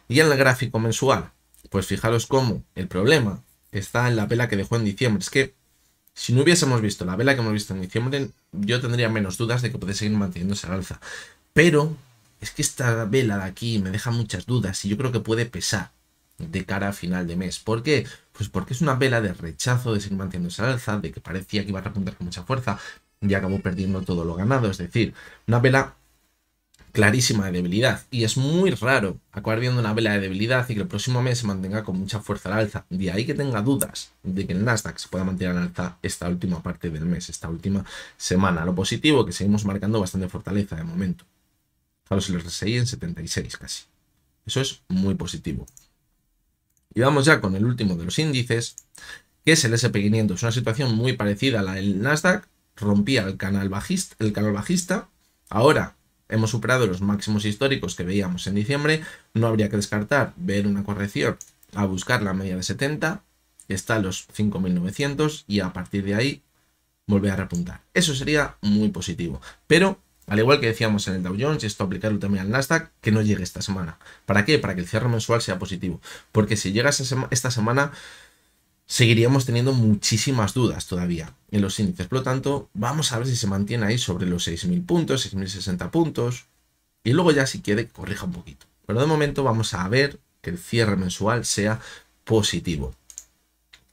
Y en el gráfico mensual, pues fijaros cómo el problema está en la vela que dejó en diciembre. Es que si no hubiésemos visto la vela que hemos visto en diciembre, yo tendría menos dudas de que puede seguir manteniéndose al alza. Pero es que esta vela de aquí me deja muchas dudas y yo creo que puede pesar de cara a final de mes. ¿Por qué? Pues porque es una vela de rechazo de seguir manteniéndose al alza, de que parecía que iba a repuntar con mucha fuerza y acabó perdiendo todo lo ganado. Es decir, una vela clarísima de debilidad. Y es muy raro acabar viendo una vela de debilidad y que el próximo mes se mantenga con mucha fuerza al alza. De ahí que tenga dudas de que el Nasdaq se pueda mantener al alza esta última parte del mes, esta última semana. Lo positivo, que seguimos marcando bastante fortaleza de momento. Fijaros el RSI en 76 casi. Eso es muy positivo. Y vamos ya con el último de los índices, que es el SP500. Una situación muy parecida a la del Nasdaq. Rompía el canal bajista. Ahora hemos superado los máximos históricos que veíamos en diciembre. No habría que descartar ver una corrección a buscar la media de 70. Que está a los 5.900 y a partir de ahí volver a repuntar. Eso sería muy positivo. Pero al igual que decíamos en el Dow Jones, y esto aplicarlo también al Nasdaq, que no llegue esta semana. ¿Para qué? Para que el cierre mensual sea positivo. Porque si llega esta semana, seguiríamos teniendo muchísimas dudas todavía en los índices. Por lo tanto, vamos a ver si se mantiene ahí sobre los 6.000 puntos, 6.060 puntos. Y luego ya si quiere, corrija un poquito. Pero de momento vamos a ver que el cierre mensual sea positivo.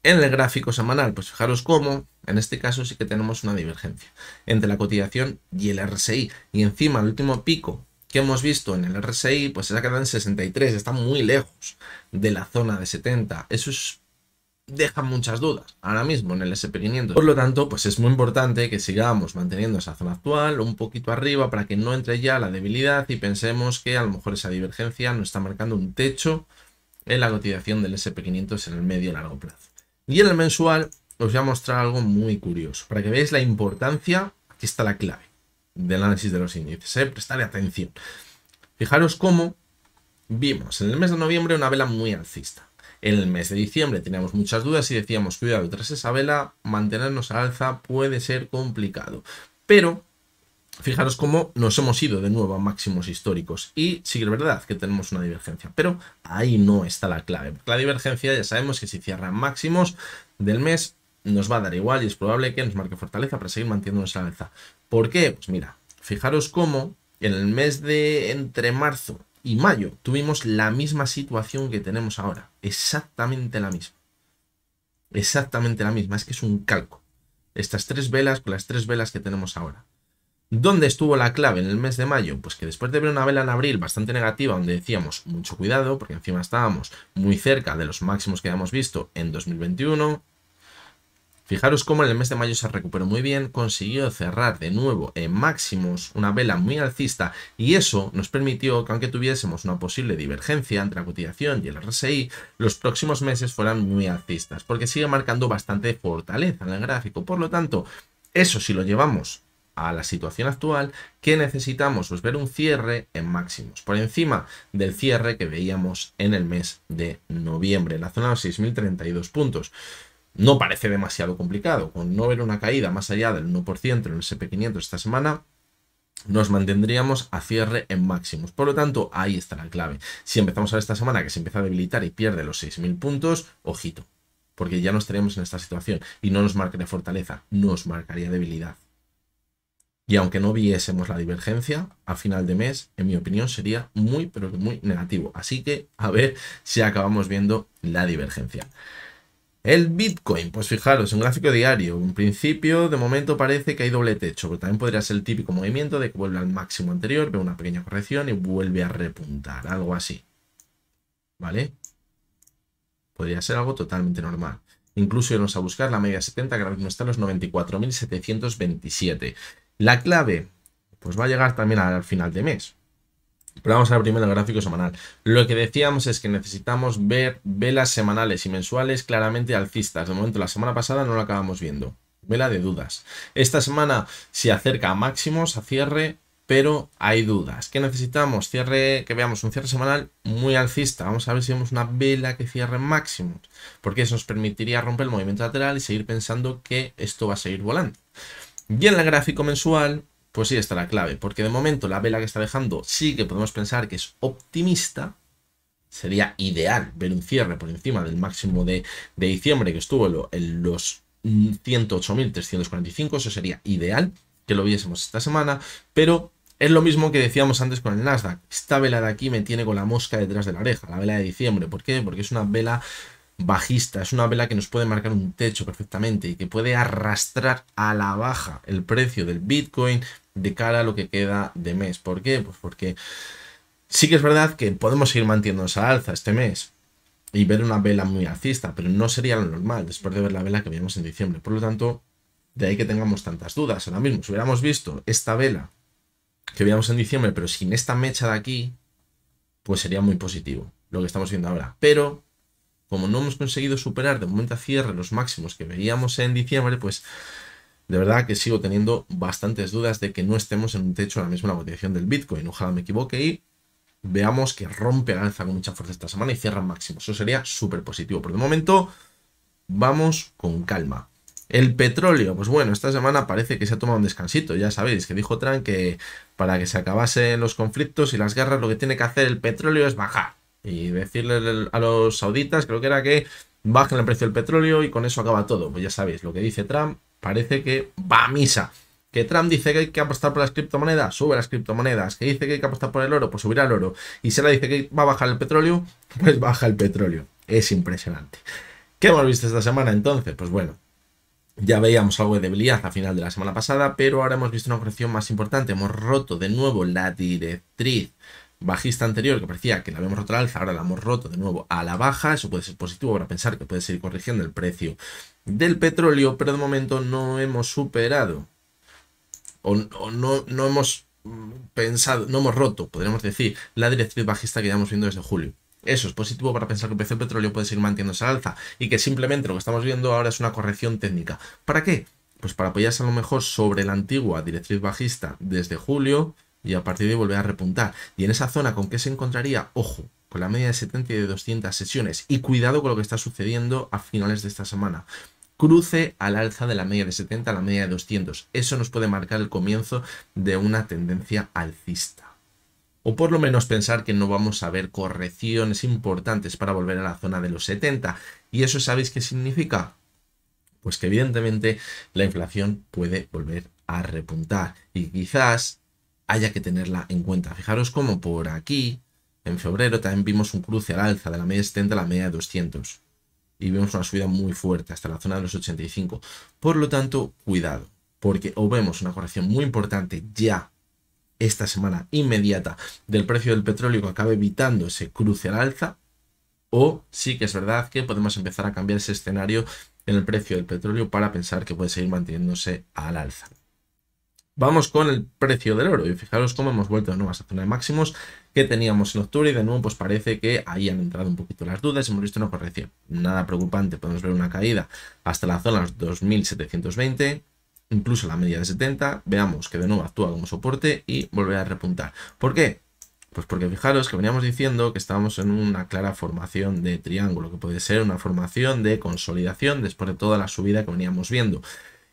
En el gráfico semanal, pues fijaros cómo, en este caso sí que tenemos una divergencia entre la cotización y el RSI. Y encima el último pico que hemos visto en el RSI, pues se ha quedado en 63, está muy lejos de la zona de 70. Eso deja muchas dudas ahora mismo en el SP500. Por lo tanto, pues es muy importante que sigamos manteniendo esa zona actual un poquito arriba para que no entre ya la debilidad y pensemos que a lo mejor esa divergencia nos está marcando un techo en la cotización del SP500 en el medio y largo plazo. Y en el mensual os voy a mostrar algo muy curioso para que veáis la importancia. Aquí está la clave del análisis de los índices, prestarle atención. Fijaros cómo vimos en el mes de noviembre una vela muy alcista. En el mes de diciembre teníamos muchas dudas y decíamos, cuidado, tras esa vela mantenernos al alza puede ser complicado. Pero fijaros cómo nos hemos ido de nuevo a máximos históricos. Y sí que es verdad que tenemos una divergencia, pero ahí no está la clave. La divergencia ya sabemos que si cierran máximos del mes nos va a dar igual y es probable que nos marque fortaleza para seguir manteniéndonos al alza. ¿Por qué? Pues mira, fijaros cómo en el mes de entre marzo y mayo tuvimos la misma situación que tenemos ahora. Exactamente la misma. Exactamente la misma. Es que es un calco. Estas tres velas con las tres velas que tenemos ahora. ¿Dónde estuvo la clave en el mes de mayo? Pues que después de ver una vela en abril bastante negativa, donde decíamos mucho cuidado, porque encima estábamos muy cerca de los máximos que habíamos visto en 2021. Fijaros cómo en el mes de mayo se recuperó muy bien, consiguió cerrar de nuevo en máximos, una vela muy alcista, y eso nos permitió que aunque tuviésemos una posible divergencia entre la cotización y el RSI, los próximos meses fueran muy alcistas, porque sigue marcando bastante fortaleza en el gráfico. Por lo tanto, eso si lo llevamos a la situación actual, que necesitamos pues ver un cierre en máximos, por encima del cierre que veíamos en el mes de noviembre, en la zona de los 6.032 puntos. No parece demasiado complicado, con no ver una caída más allá del 1% en el SP500 esta semana, nos mantendríamos a cierre en máximos. Por lo tanto, ahí está la clave. Si empezamos a ver esta semana que se empieza a debilitar y pierde los 6.000 puntos, ojito, porque ya no estaríamos en esta situación y no nos marcaría fortaleza, nos marcaría debilidad. Y aunque no viésemos la divergencia, a final de mes, en mi opinión, sería muy, pero muy negativo. Así que a ver si acabamos viendo la divergencia. El Bitcoin, pues fijaros, un gráfico diario. En principio, de momento parece que hay doble techo, pero también podría ser el típico movimiento de que vuelve al máximo anterior, ve una pequeña corrección y vuelve a repuntar, algo así. ¿Vale? Podría ser algo totalmente normal. Incluso irnos a buscar la media 70, que ahora mismo está en los 94.727. La clave, pues va a llegar también al final de mes. Pero vamos a ver primero el gráfico semanal. Lo que decíamos es que necesitamos ver velas semanales y mensuales claramente alcistas. De momento, la semana pasada no lo acabamos viendo. Vela de dudas. Esta semana se acerca a máximos, a cierre, pero hay dudas. ¿Qué necesitamos? Cierre, que veamos un cierre semanal muy alcista. Vamos a ver si vemos una vela que cierre en máximos, porque eso nos permitiría romper el movimiento lateral y seguir pensando que esto va a seguir volando. Y en el gráfico mensual, pues sí está la clave, porque de momento la vela que está dejando sí que podemos pensar que es optimista. Sería ideal ver un cierre por encima del máximo de diciembre, que estuvo en los 108.345. Eso sería ideal que lo viésemos esta semana, pero es lo mismo que decíamos antes con el Nasdaq. Esta vela de aquí me tiene con la mosca detrás de la oreja, la vela de diciembre. ¿Por qué? Porque es una vela bajista, es una vela que nos puede marcar un techo perfectamente y que puede arrastrar a la baja el precio del Bitcoin de cara a lo que queda de mes. ¿Por qué? Pues porque sí que es verdad que podemos seguir manteniéndonos a alza este mes y ver una vela muy alcista, pero no sería lo normal después de ver la vela que vimos en diciembre. Por lo tanto, de ahí que tengamos tantas dudas. Ahora mismo, si hubiéramos visto esta vela que veíamos en diciembre, pero sin esta mecha de aquí, pues sería muy positivo lo que estamos viendo ahora. Pero como no hemos conseguido superar de momento a cierre los máximos que veíamos en diciembre, pues de verdad que sigo teniendo bastantes dudas de que no estemos en un techo ahora mismo en la cotización del Bitcoin. Ojalá me equivoque y veamos que rompe al alza con mucha fuerza esta semana y cierra máximos. Eso sería súper positivo. Por el momento, vamos con calma. El petróleo, pues bueno, esta semana parece que se ha tomado un descansito. Ya sabéis que dijo Trump que para que se acabasen los conflictos y las guerras lo que tiene que hacer el petróleo es bajar. Y decirle a los sauditas, creo que era que bajen el precio del petróleo y con eso acaba todo. Pues ya sabéis, lo que dice Trump parece que va a misa. Que Trump dice que hay que apostar por las criptomonedas, sube las criptomonedas. Que dice que hay que apostar por el oro, pues subirá el oro. Y si ahora dice que va a bajar el petróleo, pues baja el petróleo. Es impresionante. ¿Qué hemos visto esta semana entonces? Pues bueno, ya veíamos algo de debilidad a final de la semana pasada, pero ahora hemos visto una corrección más importante. Hemos roto de nuevo la directriz bajista anterior, que parecía que la habíamos roto al alza, ahora la hemos roto de nuevo a la baja. Eso puede ser positivo para pensar que puede seguir corrigiendo el precio del petróleo, pero de momento no hemos superado o no hemos pensado, no hemos roto, podríamos decir, la directriz bajista que llevamos viendo desde julio. Eso es positivo para pensar que el precio del petróleo puede seguir manteniéndose al alza y que simplemente lo que estamos viendo ahora es una corrección técnica. ¿Para qué? Pues para apoyarse a lo mejor sobre la antigua directriz bajista desde julio y a partir de ahí volver a repuntar. Y en esa zona, ¿con qué se encontraría? Ojo, con la media de 70 y de 200 sesiones. Y cuidado con lo que está sucediendo a finales de esta semana. Cruce al alza de la media de 70 a la media de 200. Eso nos puede marcar el comienzo de una tendencia alcista. O por lo menos pensar que no vamos a ver correcciones importantes para volver a la zona de los 70. ¿Y eso sabéis qué significa? Pues que evidentemente la inflación puede volver a repuntar y quizás haya que tenerla en cuenta. Fijaros como por aquí, en febrero, también vimos un cruce al alza de la media de 70 a la media de 200. Y vimos una subida muy fuerte hasta la zona de los 85. Por lo tanto, cuidado, porque o vemos una corrección muy importante ya esta semana inmediata del precio del petróleo que acabe evitando ese cruce al alza, o sí que es verdad que podemos empezar a cambiar ese escenario en el precio del petróleo para pensar que puede seguir manteniéndose al alza. Vamos con el precio del oro y fijaros cómo hemos vuelto de nuevo a esa zona de máximos que teníamos en octubre y de nuevo pues parece que ahí han entrado un poquito las dudas y hemos visto una corrección. Nada preocupante, podemos ver una caída hasta la zona de los 2720, incluso la media de 70, veamos que de nuevo actúa como soporte y volver a repuntar. ¿Por qué? Pues porque fijaros que veníamos diciendo que estábamos en una clara formación de triángulo, que puede ser una formación de consolidación después de toda la subida que veníamos viendo.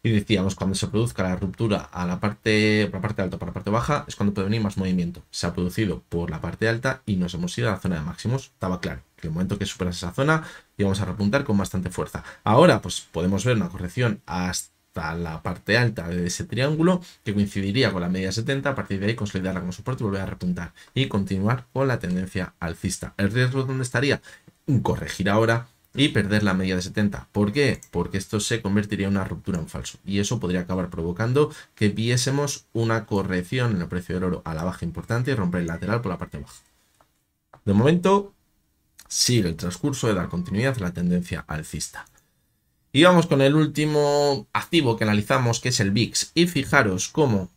Y decíamos, cuando se produzca la ruptura a la parte alta para la parte baja, es cuando puede venir más movimiento. Se ha producido por la parte alta y nos hemos ido a la zona de máximos. Estaba claro que el momento que superas esa zona íbamos a repuntar con bastante fuerza. Ahora, pues podemos ver una corrección hasta la parte alta de ese triángulo que coincidiría con la media 70, a partir de ahí consolidarla como soporte y volver a repuntar y continuar con la tendencia alcista. ¿El riesgo dónde estaría? Corregir ahora y perder la media de 70. ¿Por qué? Porque esto se convertiría en una ruptura en falso y eso podría acabar provocando que viésemos una corrección en el precio del oro a la baja importante y romper el lateral por la parte baja. De momento sigue el transcurso de dar continuidad a la tendencia alcista. Y vamos con el último activo que analizamos, que es el VIX, y fijaros cómo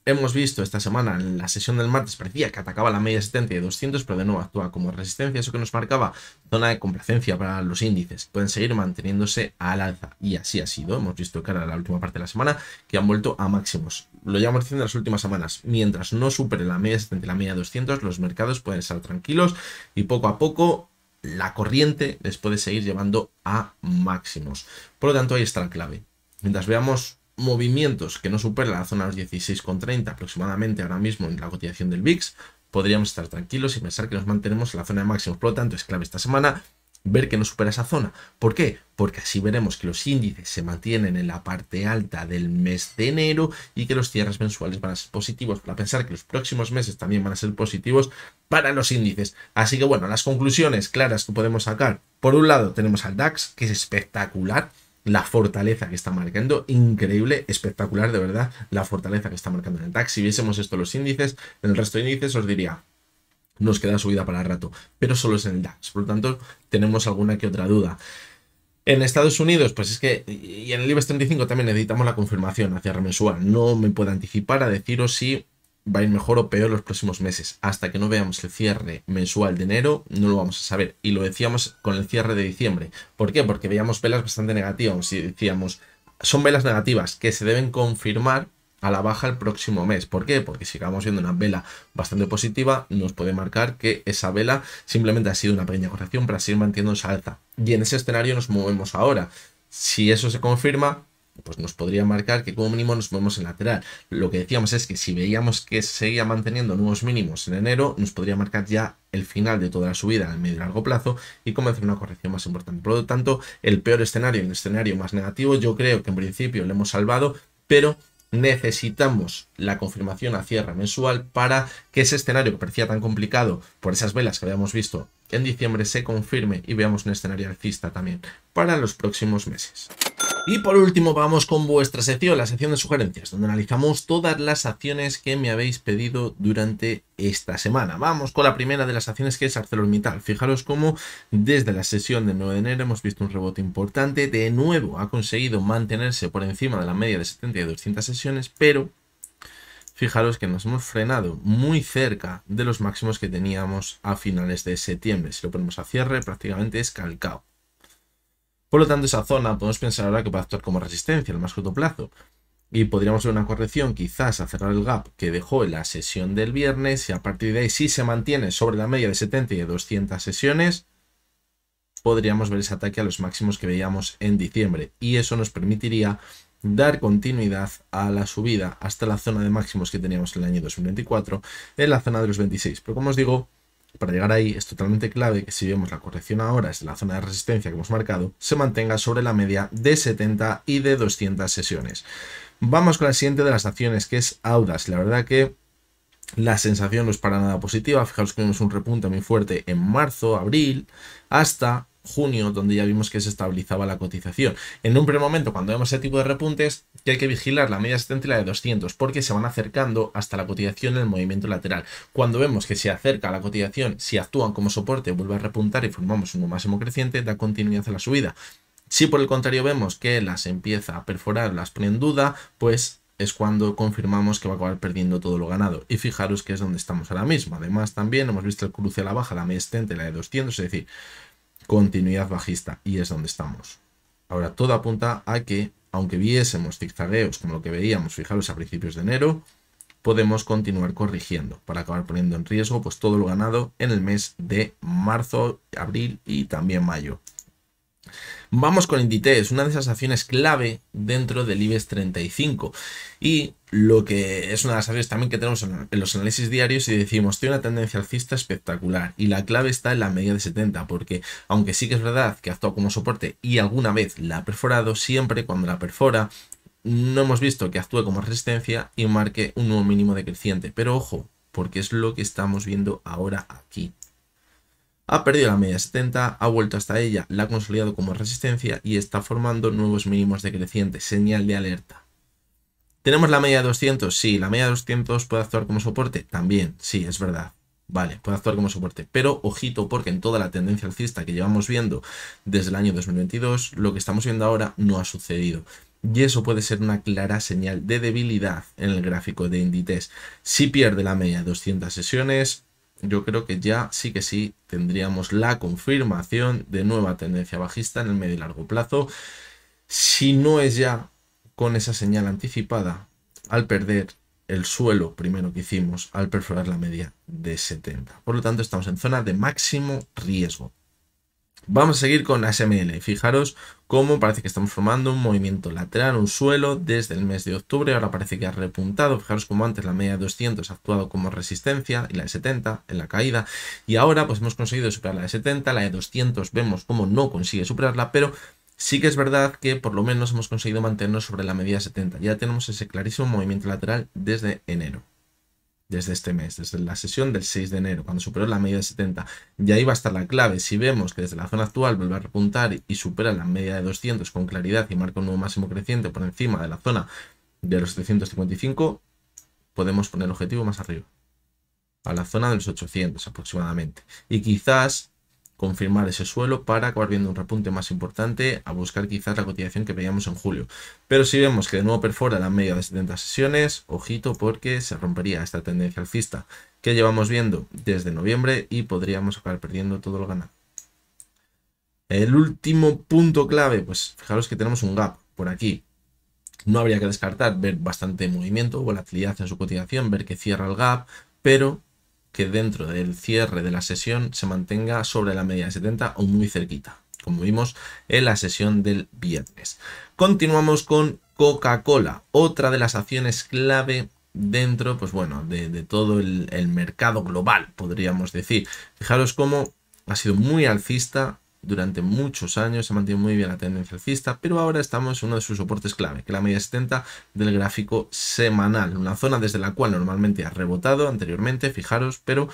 hemos visto esta semana en la sesión del martes parecía que atacaba la media 70 y 200, pero de nuevo actúa como resistencia. Eso que nos marcaba zona de complacencia para los índices. Pueden seguir manteniéndose al alza y así ha sido. Hemos visto que ahora la última parte de la semana que han vuelto a máximos. Lo llevamos diciendo en las últimas semanas. Mientras no supere la media 70 y la media 200, los mercados pueden estar tranquilos y poco a poco la corriente les puede seguir llevando a máximos. Por lo tanto, ahí está la clave. Mientras veamos movimientos que no superan la zona de los 16,30 aproximadamente ahora mismo en la cotización del VIX, podríamos estar tranquilos y pensar que nos mantenemos en la zona de máximos. Por lo tanto, es clave esta semana ver que no supera esa zona. ¿Por qué? Porque así veremos que los índices se mantienen en la parte alta del mes de enero y que los cierres mensuales van a ser positivos, para pensar que los próximos meses también van a ser positivos para los índices. Así que bueno, las conclusiones claras que podemos sacar. Por un lado tenemos al DAX, que es espectacular. La fortaleza que está marcando, increíble, espectacular, de verdad, la fortaleza que está marcando en el DAX. Si viésemos esto en los índices, en el resto de índices os diría, nos queda subida para rato, pero solo es en el DAX, por lo tanto tenemos alguna que otra duda. En Estados Unidos, pues es que, y en el IBEX 35 también necesitamos la confirmación a cierre mensual. No me puedo anticipar a deciros si va a ir mejor o peor los próximos meses. Hasta que no veamos el cierre mensual de enero, no lo vamos a saber. Y lo decíamos con el cierre de diciembre. ¿Por qué? Porque veíamos velas bastante negativas. Y decíamos, son velas negativas que se deben confirmar a la baja el próximo mes. ¿Por qué? Porque si acabamos viendo una vela bastante positiva, nos puede marcar que esa vela simplemente ha sido una pequeña corrección para seguir manteniendo esa alza. Y en ese escenario nos movemos ahora. Si eso se confirma, pues nos podría marcar que como mínimo nos movemos en lateral. Lo que decíamos es que si veíamos que seguía manteniendo nuevos mínimos en enero, nos podría marcar ya el final de toda la subida en medio y largo plazo y comenzar una corrección más importante. Por lo tanto, el peor escenario, el escenario más negativo, yo creo que en principio lo hemos salvado, pero necesitamos la confirmación a cierre mensual para que ese escenario que parecía tan complicado por esas velas que habíamos visto en diciembre se confirme y veamos un escenario alcista también para los próximos meses. Y por último vamos con vuestra sección, la sección de sugerencias, donde analizamos todas las acciones que me habéis pedido durante esta semana. Vamos con la primera de las acciones, que es ArcelorMittal. Fijaros cómo desde la sesión del 9 de enero hemos visto un rebote importante. De nuevo ha conseguido mantenerse por encima de la media de 70 y 200 sesiones, pero fijaros que nos hemos frenado muy cerca de los máximos que teníamos a finales de septiembre. Si lo ponemos a cierre, prácticamente es calcado. Por lo tanto, esa zona podemos pensar ahora que puede actuar como resistencia en el más corto plazo. Y podríamos ver una corrección quizás a cerrar el gap que dejó en la sesión del viernes, y a partir de ahí, si se mantiene sobre la media de 70 y de 200 sesiones, podríamos ver ese ataque a los máximos que veíamos en diciembre. Y eso nos permitiría dar continuidad a la subida hasta la zona de máximos que teníamos en el año 2024, en la zona de los 26. Pero como os digo, para llegar ahí es totalmente clave que si vemos la corrección ahora desde la zona de resistencia que hemos marcado, se mantenga sobre la media de 70 y de 200 sesiones. Vamos con la siguiente de las acciones, que es Audax. La verdad que la sensación no es para nada positiva. Fijaros que vimos un repunte muy fuerte en marzo, abril, hasta junio, donde ya vimos que se estabilizaba la cotización. En un primer momento, cuando vemos ese tipo de repuntes, que hay que vigilar la media de 70 y la de 200, porque se van acercando hasta la cotización en el movimiento lateral. Cuando vemos que se acerca a la cotización, si actúan como soporte, vuelve a repuntar y formamos un máximo creciente, da continuidad a la subida. Si por el contrario vemos que las empieza a perforar, las pone en duda, pues es cuando confirmamos que va a acabar perdiendo todo lo ganado. Y fijaros que es donde estamos ahora mismo. Además, también hemos visto el cruce a la baja, la media de 70 y la de 200, es decir, continuidad bajista, y es donde estamos. Ahora todo apunta a que, aunque viésemos zigzagueos como lo que veíamos, fijaros, a principios de enero, podemos continuar corrigiendo para acabar poniendo en riesgo pues todo lo ganado en el mes de marzo, abril y también mayo. Vamos con Inditex, una de esas acciones clave dentro del IBEX 35, y lo que es una de las acciones también que tenemos en los análisis diarios, y decimos, tiene una tendencia alcista espectacular, y la clave está en la media de 70, porque aunque sí que es verdad que ha actuado como soporte y alguna vez la ha perforado, siempre cuando la perfora no hemos visto que actúe como resistencia y marque un nuevo mínimo decreciente. Pero ojo, porque es lo que estamos viendo ahora aquí. Ha perdido la media de 70, ha vuelto hasta ella, la ha consolidado como resistencia y está formando nuevos mínimos decrecientes, señal de alerta. ¿Tenemos la media de 200? Sí. ¿La media de 200 puede actuar como soporte? También, sí, es verdad. Vale, puede actuar como soporte, pero ojito, porque en toda la tendencia alcista que llevamos viendo desde el año 2022, lo que estamos viendo ahora no ha sucedido. Y eso puede ser una clara señal de debilidad en el gráfico de Inditex. Si pierde la media de 200 sesiones, yo creo que ya sí que sí tendríamos la confirmación de nueva tendencia bajista en el medio y largo plazo. Si no es ya con esa señal anticipada, al perder el suelo primero que hicimos, al perforar la media de 70. Por lo tanto, estamos en zona de máximo riesgo. Vamos a seguir con ASML. Fijaros cómo parece que estamos formando un movimiento lateral, un suelo desde el mes de octubre. Ahora parece que ha repuntado. Fijaros cómo antes la media de 200 ha actuado como resistencia y la de 70 en la caída. Y ahora pues hemos conseguido superar la de 70. La de 200 vemos cómo no consigue superarla, pero sí que es verdad que por lo menos hemos conseguido mantenernos sobre la media de 70. Ya tenemos ese clarísimo movimiento lateral desde enero. Desde este mes, desde la sesión del 6 de enero, cuando superó la media de 70. Y ahí va a estar la clave. Si vemos que desde la zona actual vuelve a repuntar y supera la media de 200 con claridad y marca un nuevo máximo creciente por encima de la zona de los 755, podemos poner el objetivo más arriba, a la zona de los 800 aproximadamente. Y quizás confirmar ese suelo para acabar viendo un repunte más importante, a buscar quizás la cotización que veíamos en julio. Pero si vemos que de nuevo perfora la media de 70 sesiones, ojito, porque se rompería esta tendencia alcista que llevamos viendo desde noviembre y podríamos acabar perdiendo todo lo ganado. El último punto clave, pues fijaros que tenemos un gap por aquí. No habría que descartar ver bastante movimiento, volatilidad en su cotización, ver que cierra el gap, pero que dentro del cierre de la sesión se mantenga sobre la media de 70 o muy cerquita, como vimos en la sesión del viernes. Continuamos con Coca-Cola, otra de las acciones clave dentro, pues bueno, de todo el mercado global, podríamos decir. Fijaros cómo ha sido muy alcista durante muchos años, se ha mantenido muy bien la tendencia alcista, pero ahora estamos en uno de sus soportes clave, que es la media 70 del gráfico semanal, una zona desde la cual normalmente ha rebotado anteriormente, fijaros, pero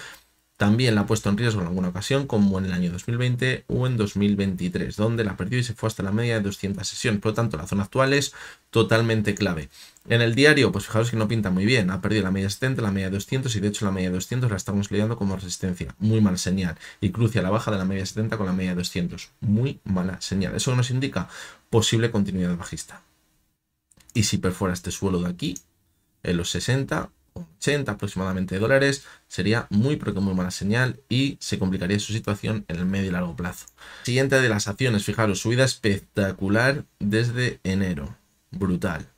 También la ha puesto en riesgo en alguna ocasión, como en el año 2020 o en 2023, donde la perdió y se fue hasta la media de 200 sesiones. Por lo tanto, la zona actual es totalmente clave. En el diario, pues fijaros que no pinta muy bien. Ha perdido la media 70, la media 200 y de hecho la media 200 la estamos liando como resistencia. Muy mal señal. Y crucia la baja de la media 70 con la media 200. Muy mala señal. ¿Eso nos indica? Posible continuidad bajista. Y si perfora este suelo de aquí, en los 60 o 80 aproximadamente dólares, sería muy pero que muy mala señal y se complicaría su situación en el medio y largo plazo. Siguiente de las acciones, fijaros, subida espectacular desde enero. Brutal.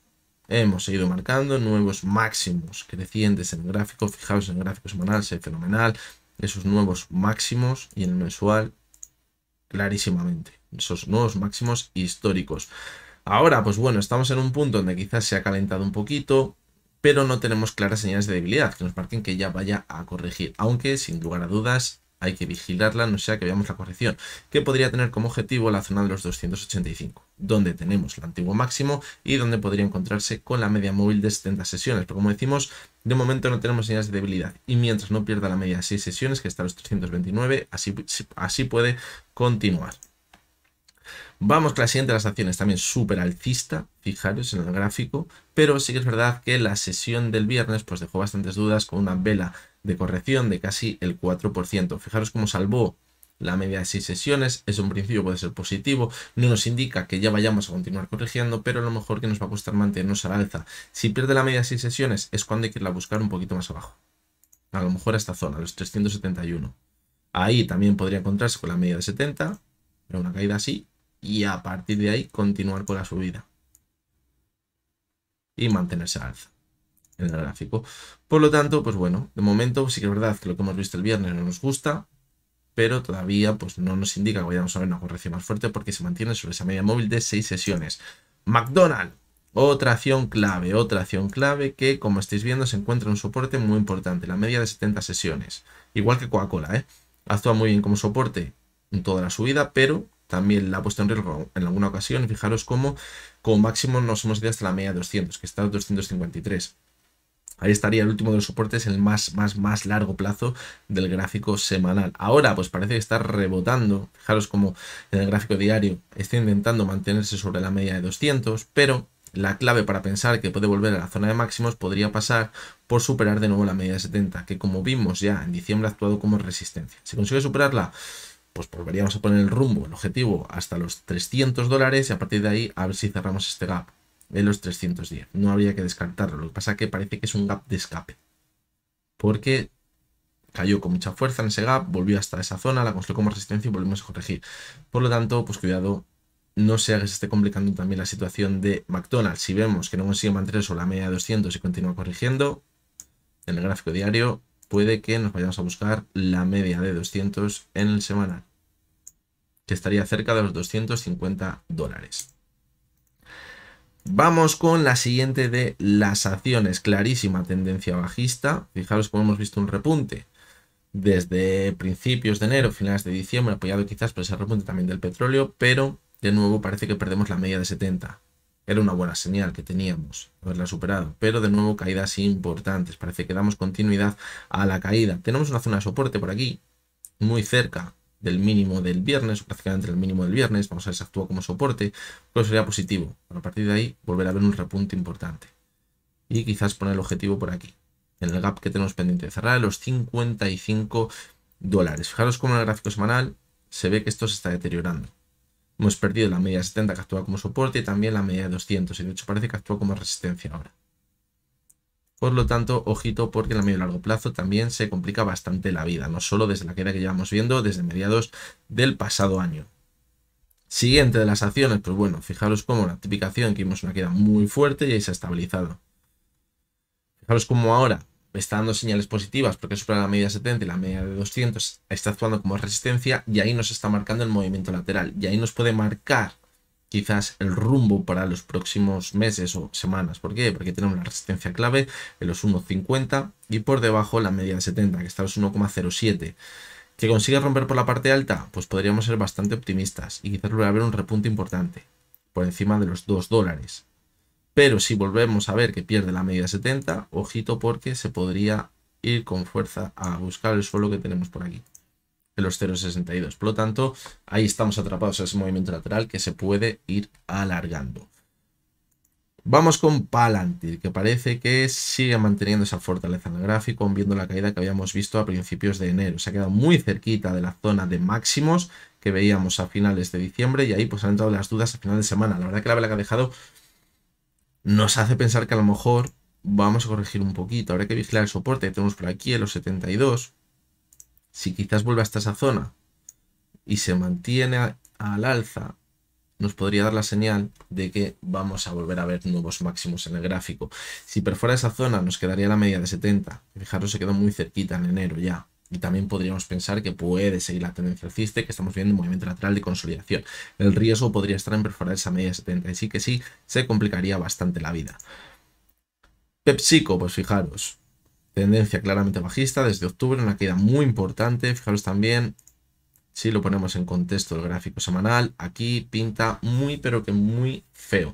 Hemos seguido marcando nuevos máximos crecientes en el gráfico. Fijaos en el gráfico semanal, se ve fenomenal. Esos nuevos máximos y en el mensual clarísimamente. Esos nuevos máximos históricos. Ahora, pues bueno, estamos en un punto donde quizás se ha calentado un poquito, pero no tenemos claras señales de debilidad que nos marquen que ya vaya a corregir. Aunque, sin lugar a dudas, hay que vigilarla, no sea que veamos la corrección, que podría tener como objetivo la zona de los 285, donde tenemos el antiguo máximo y donde podría encontrarse con la media móvil de 70 sesiones. Pero como decimos, de momento no tenemos señales de debilidad y mientras no pierda la media de 6 sesiones, que está a los 329, así puede continuar. Vamos con la siguiente de las acciones, también súper alcista, fijaros en el gráfico, pero sí que es verdad que la sesión del viernes pues dejó bastantes dudas con una vela de corrección de casi el 4%. Fijaros cómo salvó la media de 6 sesiones, eso en principio puede ser positivo, no nos indica que ya vayamos a continuar corrigiendo, pero a lo mejor que nos va a costar mantenernos al alza. Si pierde la media de 6 sesiones es cuando hay que irla a buscar un poquito más abajo, a lo mejor a esta zona, los 371. Ahí también podría encontrarse con la media de 70, pero una caída así, y a partir de ahí continuar con la subida y mantenerse al alza en el gráfico. Por lo tanto, pues bueno, de momento sí que es verdad que lo que hemos visto el viernes no nos gusta, pero todavía pues no nos indica que vayamos a ver una corrección más fuerte porque se mantiene sobre esa media móvil de 6 sesiones. McDonald's, otra acción clave que, como estáis viendo, se encuentra en un soporte muy importante, la media de 70 sesiones. Igual que Coca-Cola, actúa muy bien como soporte en toda la subida, pero también la ha puesto en riesgo en alguna ocasión. Y fijaros cómo como máximo nos hemos ido hasta la media de 200, que está a 253. Ahí estaría el último de los soportes, el más largo plazo del gráfico semanal. Ahora pues parece que está rebotando. Fijaros como en el gráfico diario está intentando mantenerse sobre la media de 200, pero la clave para pensar que puede volver a la zona de máximos podría pasar por superar de nuevo la media de 70, que como vimos ya en diciembre ha actuado como resistencia. Si consigue superarla, pues volveríamos a poner el rumbo, el objetivo hasta los 300 dólares y a partir de ahí a ver si cerramos este gap en los 310. No habría que descartarlo. Lo que pasa es que parece que es un gap de escape. Porque cayó con mucha fuerza en ese gap, volvió hasta esa zona, la construyó como resistencia y volvimos a corregir. Por lo tanto, pues cuidado, no sea que se esté complicando también la situación de McDonald's. Si vemos que no consigue mantener sobre la media de 200 y continúa corrigiendo, en el gráfico diario puede que nos vayamos a buscar la media de 200 en el semanal, que estaría cerca de los 250 dólares. Vamos con la siguiente de las acciones. Clarísima tendencia bajista. Fijaros cómo hemos visto un repunte desde principios de enero, finales de diciembre, apoyado quizás por ese repunte también del petróleo, pero de nuevo parece que perdemos la media de 70. Era una buena señal que teníamos, haberla superado, pero de nuevo caídas importantes. Parece que damos continuidad a la caída. Tenemos una zona de soporte por aquí, muy cerca del mínimo del viernes, prácticamente el mínimo del viernes. Vamos a ver si actúa como soporte, pero sería positivo. A partir de ahí volver a ver un repunte importante y quizás poner el objetivo por aquí, en el gap que tenemos pendiente de cerrar, los 55 dólares. Fijaros cómo en el gráfico semanal se ve que esto se está deteriorando. Hemos perdido la media de 70 que actúa como soporte y también la media de 200 y de hecho parece que actúa como resistencia ahora. Por lo tanto, ojito porque en el medio y largo plazo también se complica bastante la vida, no solo desde la caída que llevamos viendo desde mediados del pasado año. Siguiente de las acciones, pues bueno, fijaros cómo la típica acción que vimos una caída muy fuerte y ahí se ha estabilizado. Fijaros cómo ahora está dando señales positivas porque supera la media de 70 y la media de 200, está actuando como resistencia y ahí nos está marcando el movimiento lateral y ahí nos puede marcar quizás el rumbo para los próximos meses o semanas. ¿Por qué? Porque tenemos la resistencia clave en los 1,50 y por debajo la media de 70, que está en los 1,07. ¿Que consigue romper por la parte alta? Pues podríamos ser bastante optimistas y quizás volver a ver un repunte importante por encima de los 2 dólares. Pero si volvemos a ver que pierde la media de 70, ojito porque se podría ir con fuerza a buscar el suelo que tenemos por aquí, de los 0,62. Por lo tanto, ahí estamos atrapados en ese movimiento lateral que se puede ir alargando. Vamos con Palantir, que parece que sigue manteniendo esa fortaleza en el gráfico, viendo la caída que habíamos visto a principios de enero. Se ha quedado muy cerquita de la zona de máximos que veíamos a finales de diciembre y ahí pues han entrado las dudas a final de semana. La verdad que la vela que ha dejado nos hace pensar que a lo mejor vamos a corregir un poquito. Habrá que vigilar el soporte que tenemos por aquí en los 72. Si quizás vuelve hasta esa zona y se mantiene al alza, nos podría dar la señal de que vamos a volver a ver nuevos máximos en el gráfico. Si perfora esa zona nos quedaría la media de 70. Fijaros, se quedó muy cerquita en enero ya. Y también podríamos pensar que puede seguir la tendencia alcista que estamos viendo un movimiento lateral de consolidación. El riesgo podría estar en perforar esa media de 70. Y sí que sí, se complicaría bastante la vida. PepsiCo, pues fijaros. Tendencia claramente bajista desde octubre, una caída muy importante. Fijaros también, si lo ponemos en contexto del gráfico semanal, aquí pinta muy pero que muy feo.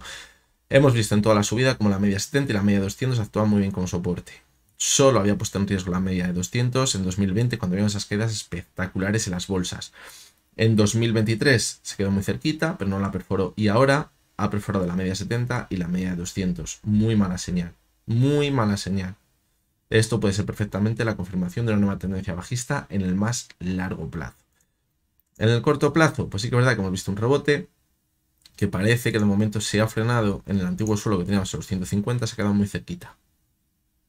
Hemos visto en toda la subida como la media 70 y la media 200 actúan muy bien como soporte. Solo había puesto en riesgo la media de 200 en 2020 cuando vimos esas caídas espectaculares en las bolsas. En 2023 se quedó muy cerquita, pero no la perforó. Y ahora ha perforado la media 70 y la media de 200. Muy mala señal. Muy mala señal. Esto puede ser perfectamente la confirmación de una nueva tendencia bajista en el más largo plazo. En el corto plazo, pues sí que es verdad que hemos visto un rebote que parece que de momento se ha frenado en el antiguo suelo que teníamos en los 150, se ha quedado muy cerquita.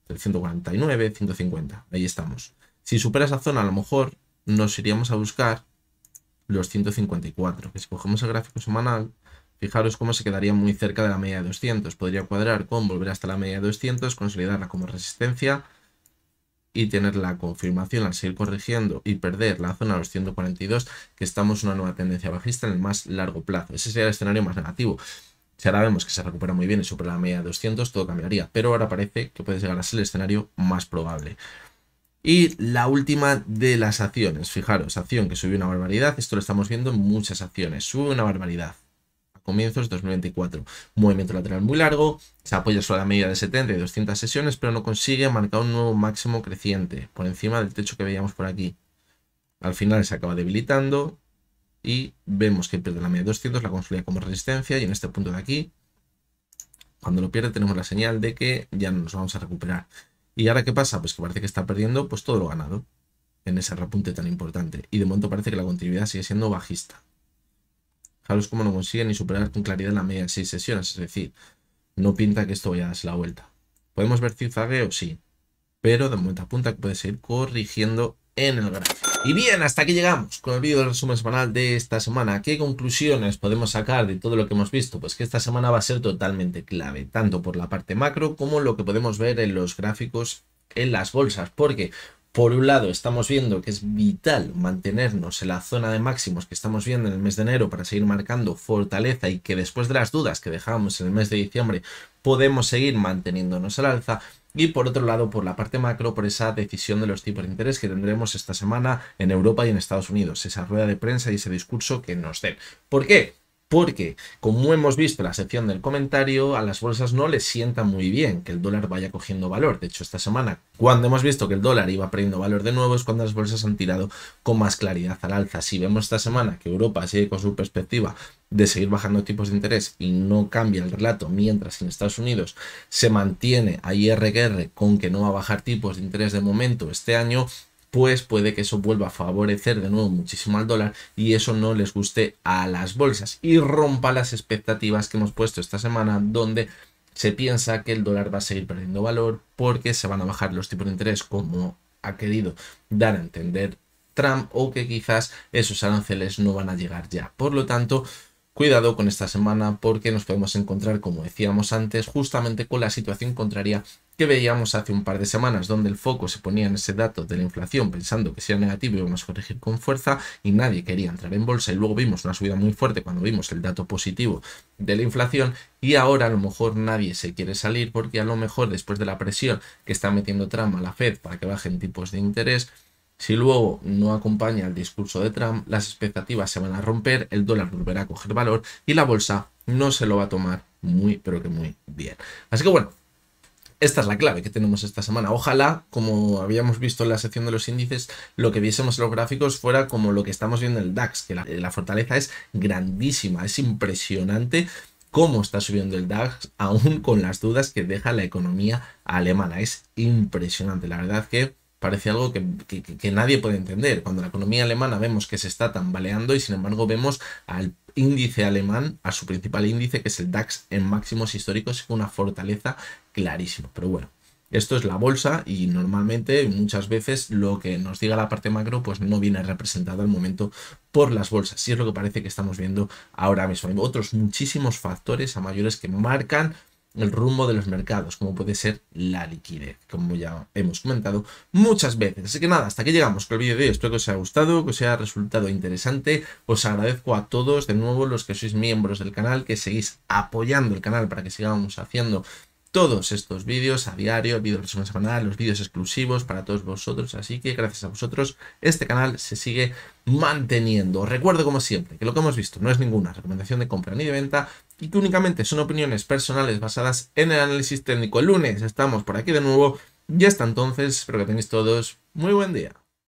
Del 149, 150, ahí estamos. Si supera esa zona, a lo mejor nos iríamos a buscar los 154, que si cogemos el gráfico semanal, fijaros cómo se quedaría muy cerca de la media de 200. Podría cuadrar con volver hasta la media de 200, consolidarla como resistencia y tener la confirmación al seguir corrigiendo y perder la zona de los 142, que estamos en una nueva tendencia bajista en el más largo plazo. Ese sería el escenario más negativo. Si ahora vemos que se recupera muy bien y supera la media de 200, todo cambiaría. Pero ahora parece que puede llegar a ser el escenario más probable. Y la última de las acciones. Fijaros, acción que subió una barbaridad. Esto lo estamos viendo en muchas acciones. Sube una barbaridad. A comienzos de 2024. Movimiento lateral muy largo. Se apoya sobre la media de 70 y 200 sesiones, pero no consigue marcar un nuevo máximo creciente por encima del techo que veíamos por aquí. Al final se acaba debilitando. Y vemos que pierde la media de 200, la consolida como resistencia y en este punto de aquí, cuando lo pierde tenemos la señal de que ya no nos vamos a recuperar. ¿Y ahora qué pasa? Pues que parece que está perdiendo pues todo lo ganado en ese repunte tan importante. Y de momento parece que la continuidad sigue siendo bajista. Fijaros cómo no consigue ni superar con claridad la media de 6 sesiones, es decir, no pinta que esto vaya a darse la vuelta. ¿Podemos ver zigzagueo? Sí, pero de momento apunta que puede seguir corrigiendo en el gráfico. Y bien, hasta aquí llegamos con el vídeo del resumen semanal de esta semana. ¿Qué conclusiones podemos sacar de todo lo que hemos visto? Pues que esta semana va a ser totalmente clave, tanto por la parte macro como lo que podemos ver en los gráficos en las bolsas, porque por un lado estamos viendo que es vital mantenernos en la zona de máximos que estamos viendo en el mes de enero para seguir marcando fortaleza y que después de las dudas que dejábamos en el mes de diciembre podemos seguir manteniéndonos al alza. Y por otro lado, por la parte macro, por esa decisión de los tipos de interés que tendremos esta semana en Europa y en Estados Unidos, esa rueda de prensa y ese discurso que nos den. ¿Por qué? Porque, como hemos visto en la sección del comentario, a las bolsas no les sienta muy bien que el dólar vaya cogiendo valor. De hecho, esta semana, cuando hemos visto que el dólar iba perdiendo valor de nuevo, es cuando las bolsas han tirado con más claridad al alza. Si vemos esta semana que Europa sigue con su perspectiva de seguir bajando tipos de interés y no cambia el relato, mientras en Estados Unidos se mantiene a IRR con que no va a bajar tipos de interés de momento este año, pues puede que eso vuelva a favorecer de nuevo muchísimo al dólar y eso no les guste a las bolsas y rompa las expectativas que hemos puesto esta semana, donde se piensa que el dólar va a seguir perdiendo valor porque se van a bajar los tipos de interés como ha querido dar a entender Trump, o que quizás esos aranceles no van a llegar ya. Por lo tanto, cuidado con esta semana porque nos podemos encontrar, como decíamos antes, justamente con la situación contraria que veíamos hace un par de semanas, donde el foco se ponía en ese dato de la inflación pensando que si era negativo íbamos a corregir con fuerza y nadie quería entrar en bolsa, y luego vimos una subida muy fuerte cuando vimos el dato positivo de la inflación, y ahora a lo mejor nadie se quiere salir porque a lo mejor después de la presión que está metiendo Trump a la Fed para que bajen tipos de interés, si luego no acompaña el discurso de Trump, las expectativas se van a romper, el dólar volverá a coger valor y la bolsa no se lo va a tomar muy, pero que muy bien. Así que bueno, Esta es la clave que tenemos esta semana. Ojalá, como habíamos visto en la sección de los índices, lo que viésemos en los gráficos fuera como lo que estamos viendo en el DAX, que la fortaleza es grandísima, es impresionante cómo está subiendo el DAX, aún con las dudas que deja la economía alemana. Es impresionante, la verdad que parece algo que nadie puede entender. Cuando la economía alemana vemos que se está tambaleando y sin embargo vemos al índice alemán, a su principal índice, que es el DAX, en máximos históricos, con una fortaleza clarísima. Pero bueno, esto es la bolsa y normalmente muchas veces lo que nos diga la parte macro pues no viene representado al momento por las bolsas. Y es lo que parece que estamos viendo ahora mismo. Hay otros muchísimos factores a mayores que marcan el rumbo de los mercados, como puede ser la liquidez, como ya hemos comentado muchas veces. Así que nada, hasta aquí llegamos con el vídeo de hoy. Espero que os haya gustado, que os haya resultado interesante. Os agradezco a todos, de nuevo, los que sois miembros del canal, que seguís apoyando el canal para que sigamos haciendo todos estos vídeos a diario, el vídeo de resumen semanal, los vídeos exclusivos para todos vosotros. Así que gracias a vosotros este canal se sigue manteniendo. Os recuerdo como siempre que lo que hemos visto no es ninguna recomendación de compra ni de venta y que únicamente son opiniones personales basadas en el análisis técnico. El lunes estamos por aquí de nuevo y hasta entonces espero que tengáis todos muy buen día.